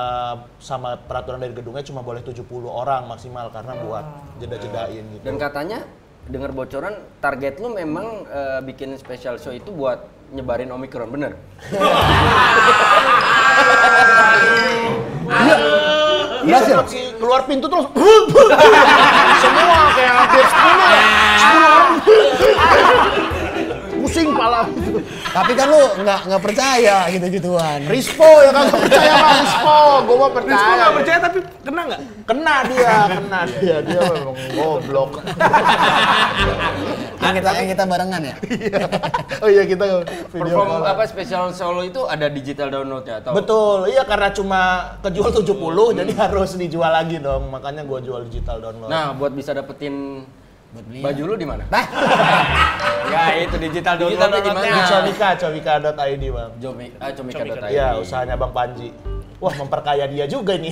sama peraturan dari gedungnya cuma boleh 70 orang maksimal karena buat jeda-jedain gitu. Dan katanya dengar bocoran target lu memang bikin special show itu buat nyebarin Omikron, bener? Iya sih, keluar pintu terus semua kayak hampir 10 orang pusing pala. Tapi kan lu nggak percaya gitu-gituan. Rispo ya kan percaya sama Rispo, gue mau percaya. Rizko nggak percaya tapi kena nggak? Kena dia memang goblok. Yang kita barengan ya. Oh iya kita video Perform call. apa spesial solo itu ada digital downloadnya atau? Betul, iya karena cuma kejual 70 jadi harus dijual lagi dong, makanya gua jual digital download. Nah, buat bisa dapetin baju lu di mana? Nah, Ya itu digital downloadnya di mana? Di comika.id bang. Comika.id. Iya, usahanya Bang Panji. Wah, memperkaya dia juga nih.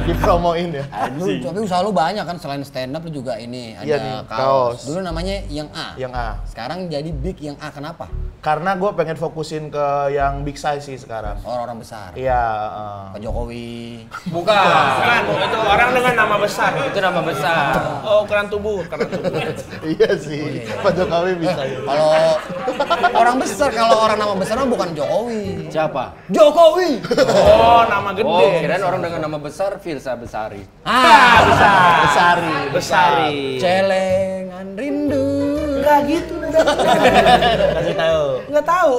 Dipromoin ya. tapi usaha lu banyak kan, selain stand up lu juga ini ada Iya nih, kaos. kaos. Dulu namanya Yang A. Yang A. Sekarang jadi Big Yang A, kenapa? Karena gue pengen fokusin ke yang big size sih sekarang. Orang-orang besar. Iya. Pak Jokowi. Bukan. Bukan, itu orang dengan nama besar. Itu nama besar. Oh, ukuran tubuh. Iya sih. Pak Jokowi bisa ya. Kalau orang besar, kalau orang nama besar mah bukan Jokowi. Siapa? Jokowi. Oh, nama gede. Oh, kirain orang dengan nama besar Firsa Besari. Besari. Besari. Celengan rindu. Enggak gitu. Kasih tahu. Enggak tahu.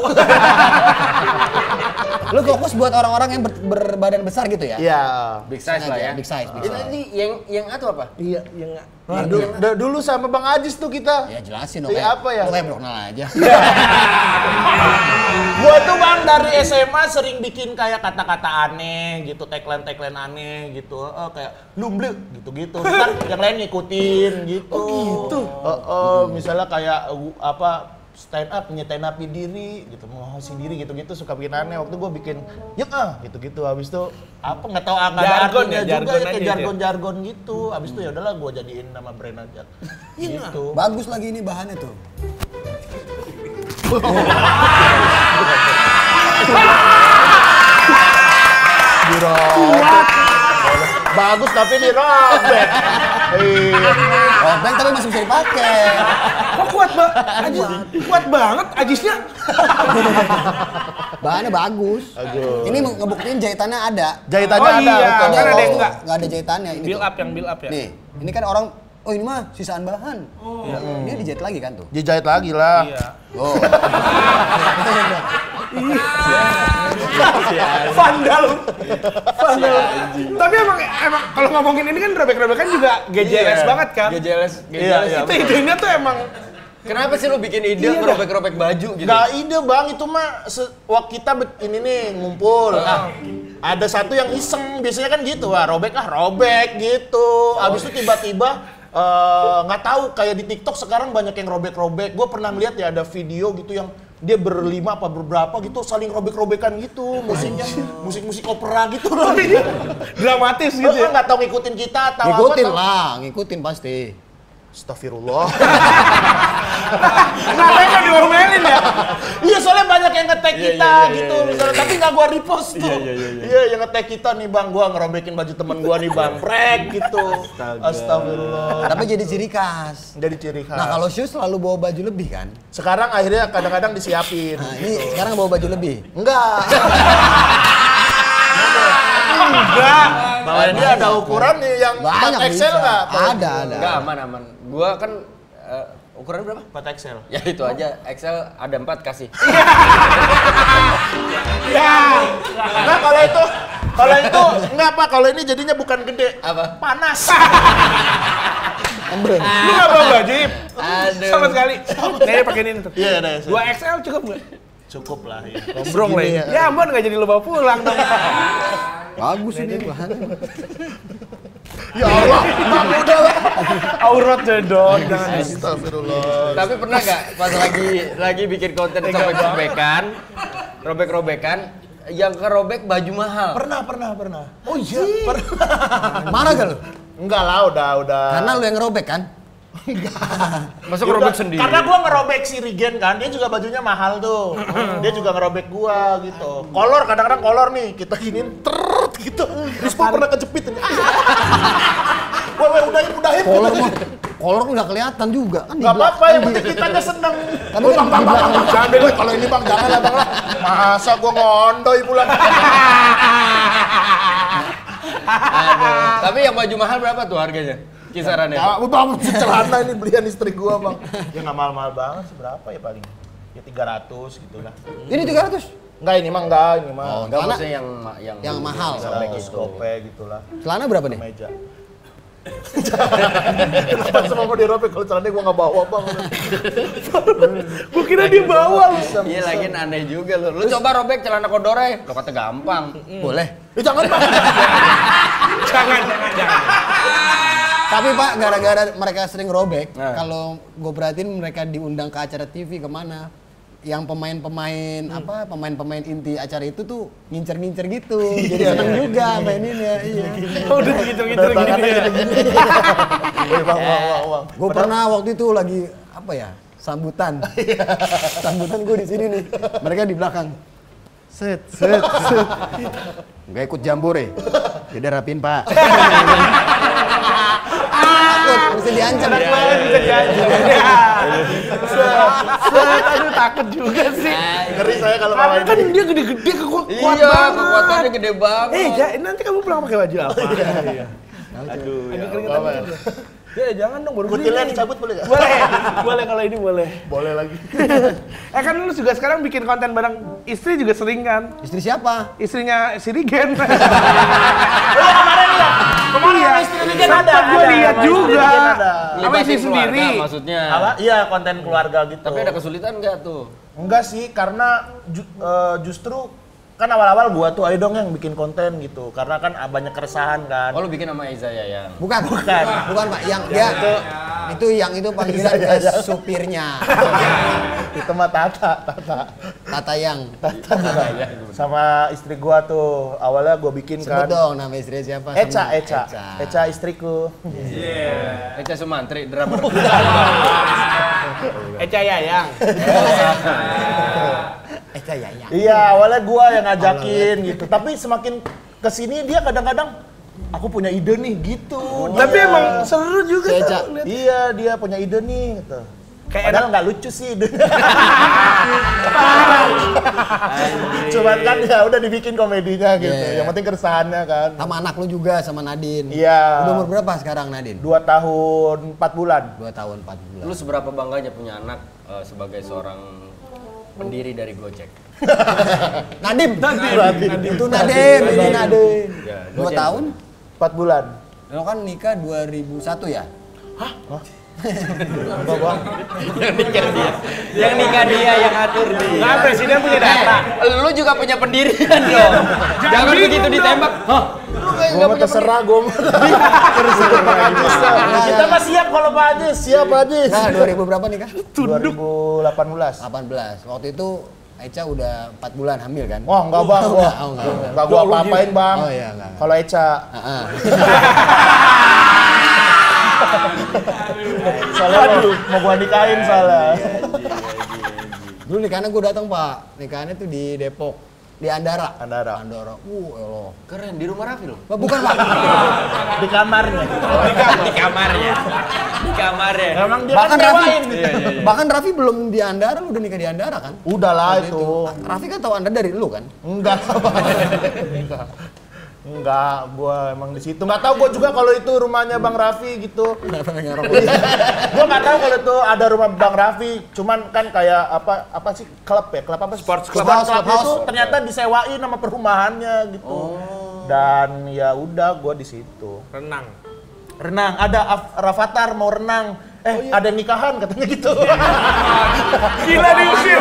Lu fokus buat orang-orang yang berbadan besar gitu ya? Iya. Big size lah ya. Big size, big size. Ini yang A tuh apa? Iya, iya enggak. Dulu sama Bang Ajis tuh kita. Ya jelasin dong. Iya, apa ya? Lu kayak Broknal aja. Gua tuh bang dari SMA sering bikin kayak kata-kata aneh gitu, tagline aneh gitu, kayak lumble gitu-gitu. Ntar yang lain ngikutin gitu. Oh gitu. Misalnya kayak apa stand up, nyetenapi diri gitu, mengosi diri gitu-gitu, suka bikin aneh. Waktu gua bikin gitu-gitu. Habis itu apa nggak tahu nggak ada Jargon artinya ya, juga jargon ya, kayak aja jargon-jargon gitu. Habis itu ya udahlah gua jadiin nama brand aja. Gitu. Bagus lagi ini bahannya tuh. Dirobek. Bagus tapi dirobek. Iya. Robek tapi masih bisa dipakai. Kok kuat, Mbak? Ajis. Kuat banget ajisnya. Bahannya bagus. Aduh. Ini ngebuktiin jahitannya ada. Jahitannya Oh ada, iya, betul. kan ada yang enggak. Nggak ada jahitannya ini. Build tuh. up yang build up ya. Nih, ini kan orang, oh ini mah sisaan bahan. Oh. Dia dijahit lagi kan tuh. Dijahit lagi lah. Iya. Oh. Vandal. Tapi emang kalau ngomongin ini kan robek-robekan juga GJLS banget kan? GJLS. Iya. Itu idenya tuh emang Kenapa sih lu bikin ide ngerobek-robek baju gitu? Gak ide bang, itu mah kita ini nih ngumpul. Ada satu yang iseng, biasanya kan gitu, robek gitu. Abis itu tiba-tiba nggak tahu kayak di TikTok sekarang banyak yang robek-robek. Gue pernah melihat ya ada video gitu yang dia berlima apa berberapa gitu saling robek-robekan gitu, musiknya musik opera gitu loh. dramatis gitu ya. Nggak tahu ngikutin kita atau Ngikutin apa. lah, ngikutin pasti. Astagfirullah. Kenapa nggak diomelin ya? Iya soalnya banyak yang nge-tag kita gitu misalnya, tapi nggak gua repost tuh. Iya yang nge-tag kita nih bang, gua ngerobekin baju temen gua nih bang, brek gitu. Astagfirullah. Tapi jadi ciri khas. Jadi ciri khas. Nah kalau shoes selalu bawa baju lebih kan? Sekarang akhirnya kadang-kadang disiapin. Nah ini sekarang bawa baju lebih. Enggak. Enggak. Bahwa ini ada ukuran nih yang Banyak 4 XL bisa. nggak? Ada. Enggak, aman. Gua kan ukuran berapa? 4 XL. Ya itu aja, XL ada 4 kasih. Ya. Nah kalau itu enggak apa, kalau ini jadinya bukan gede. Apa? Panas. Embreng. Lu nggak bawa baju, Ip? Aduh. Sama sekali. Nih pakai ini tuh. Iya, ada. 2XL cukup nggak? Cukup lah ya. Gombrong lah Segini ya. Ya ampun nggak jadi lu bawa pulang dong. Bagus ini bahannya. Ya Allah, Bang udah lah. Aurat jedot. Jangan. Astagfirullah. Tapi pernah nggak pas lagi bikin konten robek-robekan, yang kerobek baju mahal? Pernah. Oh iya, pernah. Marah gak lu? Enggak lah, udah. Karena lu yang ngerobek kan? Masa Ya kerobek udah, sendiri? Karena gua ngerobek si Rigen kan, dia juga bajunya mahal tuh. Dia juga ngerobek gua gitu. Kolor kadang-kadang kolor nih, kita giniin gitu. Rispo pernah kejepit ini. Weh, udahin. Kolor udah kelihatan juga kan? Gak apa-apa, yang penting kitanya seneng. Tapi Bang, jangan deh, kalau ini bang, jangan lah bang lah. Masa gua ngondoy pulang. Aduh. Tapi yang baju mahal berapa tuh harganya? Kisarannya? Ya, bang, celana ini belian istri gua bang. Ya nggak mahal-mahal banget sih, berapa ya paling? Ya 300 gitu lah. Ini 300? Enggak, ini mah enggak. Enggak Celana- maksudnya yang mahal. Sampai gitu. gope gitu lah. Celana berapa nih? Meja. Kenapa semua mau dirobek kalau celananya gua nggak bawa bang? Gua kira dia bawa lu. Iya lagian aneh juga lu. Lu coba robek celana kodore. Lo kata gampang. Boleh. Jangan bang. Jangan. Tapi Pak, gara-gara mereka sering robek, kalau gue perhatiin mereka diundang ke acara TV kemana, yang pemain-pemain pemain-pemain inti acara itu tuh ngincer-ngincer gitu, jadi seneng juga maininnya. Iya. Udah gitu gini ya. Bang. Gue pernah waktu itu lagi sambutan gue di sini nih, mereka di belakang. Set. Nggak ikut jambore. Udah rapiin Pak. Takut, mesti diancam. Bisa diajar. Aduh takut juga sih. Ngeri saya kalau Karena bawa kan ini. dia gede-gede kuat Iya, banget. kekuatannya gede banget. Nanti kamu pulang pakai baju apa? Aduh, ya Keringetan Allah. aja. Ya jangan dong baru Kutilnya beli. dicabut boleh nggak? Boleh kalau ini boleh. Boleh lagi. Kan lu juga sekarang bikin konten bareng istri juga sering kan? Istri siapa? Istrinya si Rigen. Kemarin Iya. istri Rigen ada. Sempat gua lihat juga. Sama Libatin istri keluarga sendiri. maksudnya. Apa? Iya, konten keluarga gitu. Tapi ada kesulitan nggak tuh? Enggak sih, karena justru kan awal-awal gua tuh ayo dong yang bikin konten gitu. Karena kan banyak keresahan kan. Oh lu bikin sama Eza ya yang. Bukan Pak, yang dia itu panggilan supirnya. Itu mah Tata. Tata yang. Sama istri gua tuh awalnya gua bikin Sebut kan. dong nama istrinya siapa? Eca istriku. Eca Sumantri, drummer. Eca Yayang. Eca Yayang. Iya, awalnya gua yang ngajakin gitu. Tapi semakin kesini dia kadang-kadang aku punya ide nih gitu. Tapi Dia. emang seru juga Si Eca. tuh lihat. Iya, dia punya ide nih gitu. Kayak Padahal nggak lucu sih idenya. Cuman kan ya udah dibikin komedinya gitu. Iya. Yang penting keresahannya kan. Sama anak lu juga, sama Nadine. Iya. Udah umur berapa sekarang Nadine? 2 tahun 4 bulan. 2 tahun 4 bulan. Lu seberapa bangganya punya anak sebagai seorang pendiri dari Gojek? Nadim. Nadim. Itu Nadim, ini Nadim. Ya, 2 Gojek. tahun? 4 bulan. Lo kan nikah 2001 ya? Enggak, Bang. Yang nikah dia, yang atur dia. Nah, presiden punya data. Lu juga punya pendirian dong. Jangan begitu ditembak. Hah? Lu kayak Gua mah terserah gua. Terserah Pak Ajis. Kita mah siap kalau Pak Ajis, siap Pak Ajis. Nah, 2000 berapa nikah? 2018. 18. Waktu itu Eca udah 4 bulan hamil kan? Wah, enggak Bang, gua. Enggak gua apa-apain, Bang. Oh iya, enggak. Kalau Eca. Soalnya mau gua nikahin salah. Dulu nikahannya gue datang Pak. Nikahannya tuh di Depok. Di Andara. Andara. Eloh. Keren, di rumah Raffi loh. Bukan Pak. Di kamarnya. Di kamarnya. Di kamarnya. Emang dia Bahkan kan Raffi, nyewain. bahkan Raffi belum di Andara, lu udah nikah di Andara kan? Udahlah Waktu itu. Raffi kan tahu Anda dari lu kan? Enggak. Enggak, gua emang di situ. Enggak tahu gua juga kalau itu rumahnya Bang Raffi gitu. Kenapa pengen rokok? Gua enggak tahu kalau itu ada rumah Bang Raffi, cuman kan kayak apa sih klub ya? Klub apa? Sports Club club. itu ternyata disewain sama perumahannya gitu. Dan ya udah gua di situ. Renang, ada Rafathar mau renang. Ada yang nikahan katanya gitu. Gila diusir.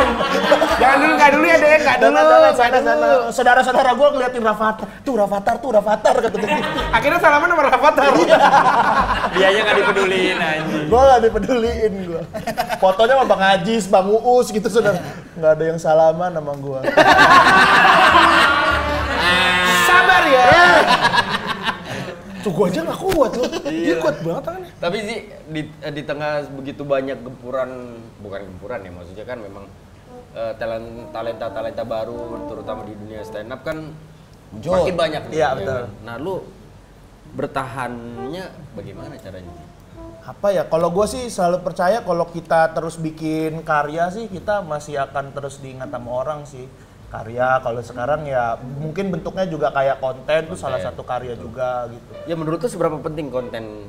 Jangan dulu, nggak dulu ya deh, nggak dulu. Sana. Saudara-saudara gua ngeliatin Rafathar. Tuh Rafathar katanya. Akhirnya salaman sama Rafathar. Dianya nggak dipeduliin anjing. Gua gak dipeduliin gua. Fotonya sama Bang Ajis, Bang Uus gitu saudara. Nggak ada yang salaman sama gua. Sabar ya. Tuh gua aja nggak kuat loh. Dia kuat banget tangannya. Tapi sih di tengah begitu banyak bukan gempuran ya, maksudnya kan memang talenta baru terutama di dunia stand up kan makin banyak nih. Iya, ya betul. kan? Nah, lu bertahannya bagaimana caranya? Apa ya, kalau gue sih selalu percaya kalau kita terus bikin karya sih kita masih akan terus diingat sama orang sih. Karya, kalau sekarang ya mungkin bentuknya juga kayak konten tuh salah satu karya juga gitu. Ya menurut lu seberapa penting konten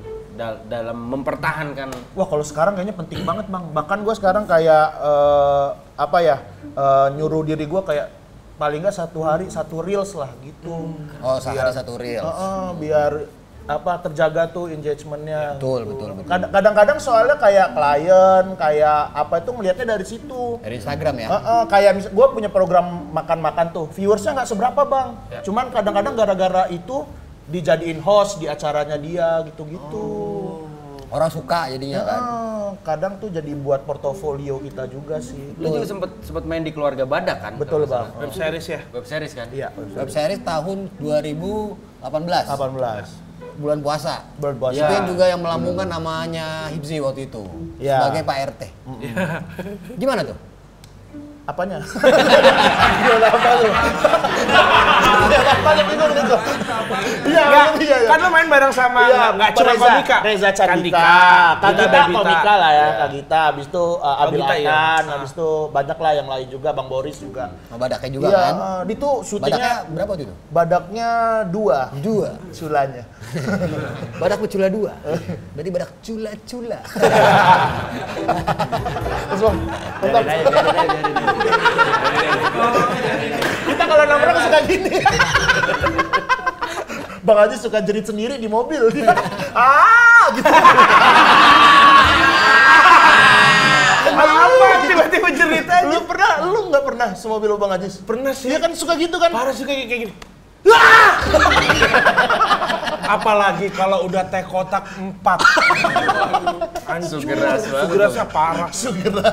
dalam mempertahankan? Wah kalau sekarang kayaknya penting banget Bang. Bahkan gue sekarang kayak apa ya nyuruh diri gue kayak paling nggak 1 hari 1 reels lah gitu. Oh, sehari 1 reels. Biar apa terjaga tuh engagementnya. Betul. Kadang-kadang soalnya kayak klien, kayak apa itu melihatnya dari situ. Dari Instagram ya? Kayak gue punya program makan-makan tuh, viewersnya nggak seberapa bang. Cuman kadang-kadang gara-gara itu dijadiin host di acaranya dia gitu-gitu. Orang suka jadinya kan? Kadang tuh jadi buat portofolio kita juga sih. Lu juga sempet main di Keluarga Badak kan? Betul bang. Web series ya? Web series kan? Iya. Web series tahun 2018. 18. Bulan puasa. Bulan puasa. Itu yang juga yang melambungkan namanya Hibzi waktu itu. Ya. Sebagai Pak RT. Gimana tuh? Apanya? Gimana apa lu? Iya. Kan lo main bareng sama nggak cuma komika. Reza Candika. Kagita komika lah ya, Kagita. Habis itu Abil Akan, habis itu banyak lah yang lain juga, Bang Boris juga. Oh, Badaknya juga Iya, kan? itu syutingnya Badaknya berapa waktu itu? Badaknya 2 sulanya. Badak bercula 2. Berarti badak cula-cula. Terus Bang, mantap. Kita kalau nongkrong suka gini. Bang Haji suka jerit sendiri di mobil dia. Gitu. Apa tiba-tiba jerit aja? Lu nggak pernah semobil Bang Haji? Pernah sih. Iya kan suka gitu kan? Parah suka kayak gini. Apalagi kalau udah teh kotak 4. Sugerasnya parah.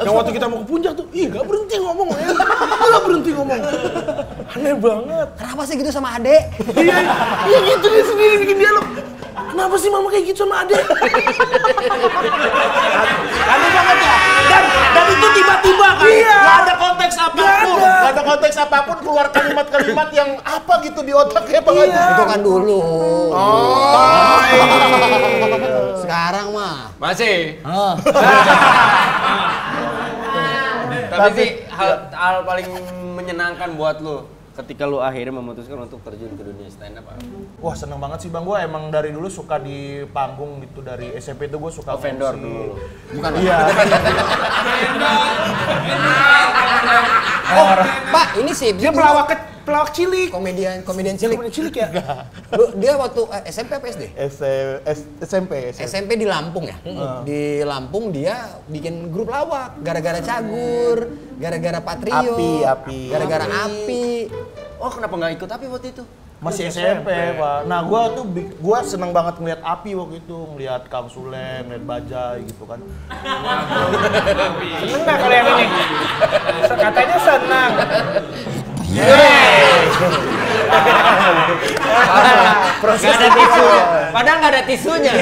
Yang waktu kita mau ke puncak tuh, gak berhenti ngomong ya. Gak berhenti ngomong. Aneh banget. Kenapa sih gitu sama adek? Iya gitu dia sendiri bikin dialog. Kenapa sih mama kayak gitu sama adek? Aneh banget ya. Dan itu tiba-tiba kan? Iya. Gak ada konteks apapun. Gak ada konteks apapun keluar kalimat-kalimat yang apa gitu di otaknya Bang Haji. Itu kan dulu. Sekarang mah. Masih. Tapi sih hal paling menyenangkan buat lu ketika lu akhirnya memutuskan untuk terjun ke dunia stand up apa? Wah seneng banget sih Bang, gue emang dari dulu suka di panggung gitu, dari SMP tuh gue suka vendor musik. dulu. Bukan. Iya. Pak, ini sih Dia pelawak cilik. komedian cilik. Komedian cilik ya? Dia waktu SMP apa SD? SMP. SMP di Lampung ya. Di Lampung dia bikin grup lawak gara-gara Cagur, gara-gara Patrio, Api. gara-gara Api. Oh kenapa nggak ikut Api waktu itu? Masih SMP Pak. Nah gue seneng banget ngeliat Api waktu itu, ngeliat Kang Sule, ngeliat Bajai gitu kan. Seneng nggak kalau yang ini? Katanya senang. Gak ada tisu. Padahal nggak ada tisunya.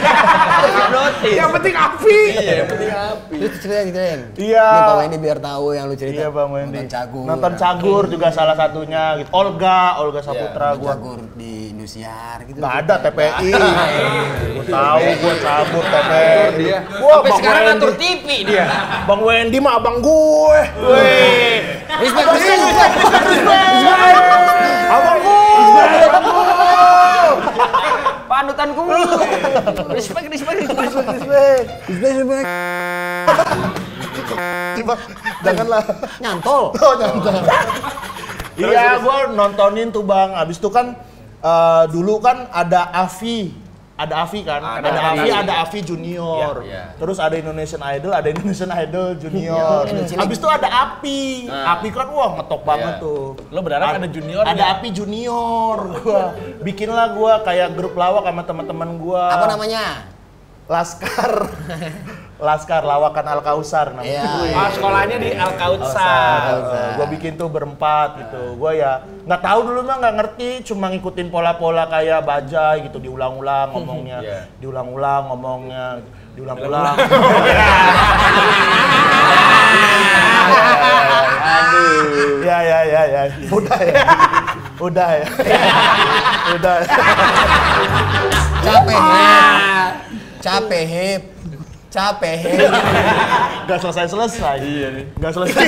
Notis. Yang penting api. Lu ceritain. Iya. Nih Pak Wendy biar tahu yang lu cerita. Iya Bang Wendy. Nonton Cagur. Nonton Cagur juga salah satunya gitu. Olga Saputra Nonton gue. Cagur di Indosiar gitu. Nggak ada TPI. Gue tahu gue cabut TPI. Dia. Wah, Sampai Bang sekarang Wendy. ngatur TV dia. Bang Wendy mah abang gue. Respect. Abang gue. Panutan ku. Respect. Janganlah. Nyantol. Oh, nonton. Iya, gue nontonin tuh Bang. Abis itu kan dulu kan ada Avi. Ada Avi kan? Ada Avi Junior. Iya. Terus ada Indonesian Idol Junior. Habis itu ada Api. Api kan wah ngetop banget tuh. Lo berharap ada juniornya? Ada Api Junior. Gua bikinlah gua kayak grup lawak sama teman-teman gua. Apa namanya? Laskar Lawakan Al-Kausar namanya. Iya. Sekolahnya di Al-Kautsar. Gue bikin tuh berempat gitu. Gue ya nggak tahu dulu mah nggak ngerti, cuma ngikutin pola-pola kayak Bajai gitu, diulang-ulang ngomongnya, diulang-ulang ngomongnya, diulang-ulang. Aduh. Ya. Udah ya. Capek hip. Gak selesai. Iya nih. Gak selesai.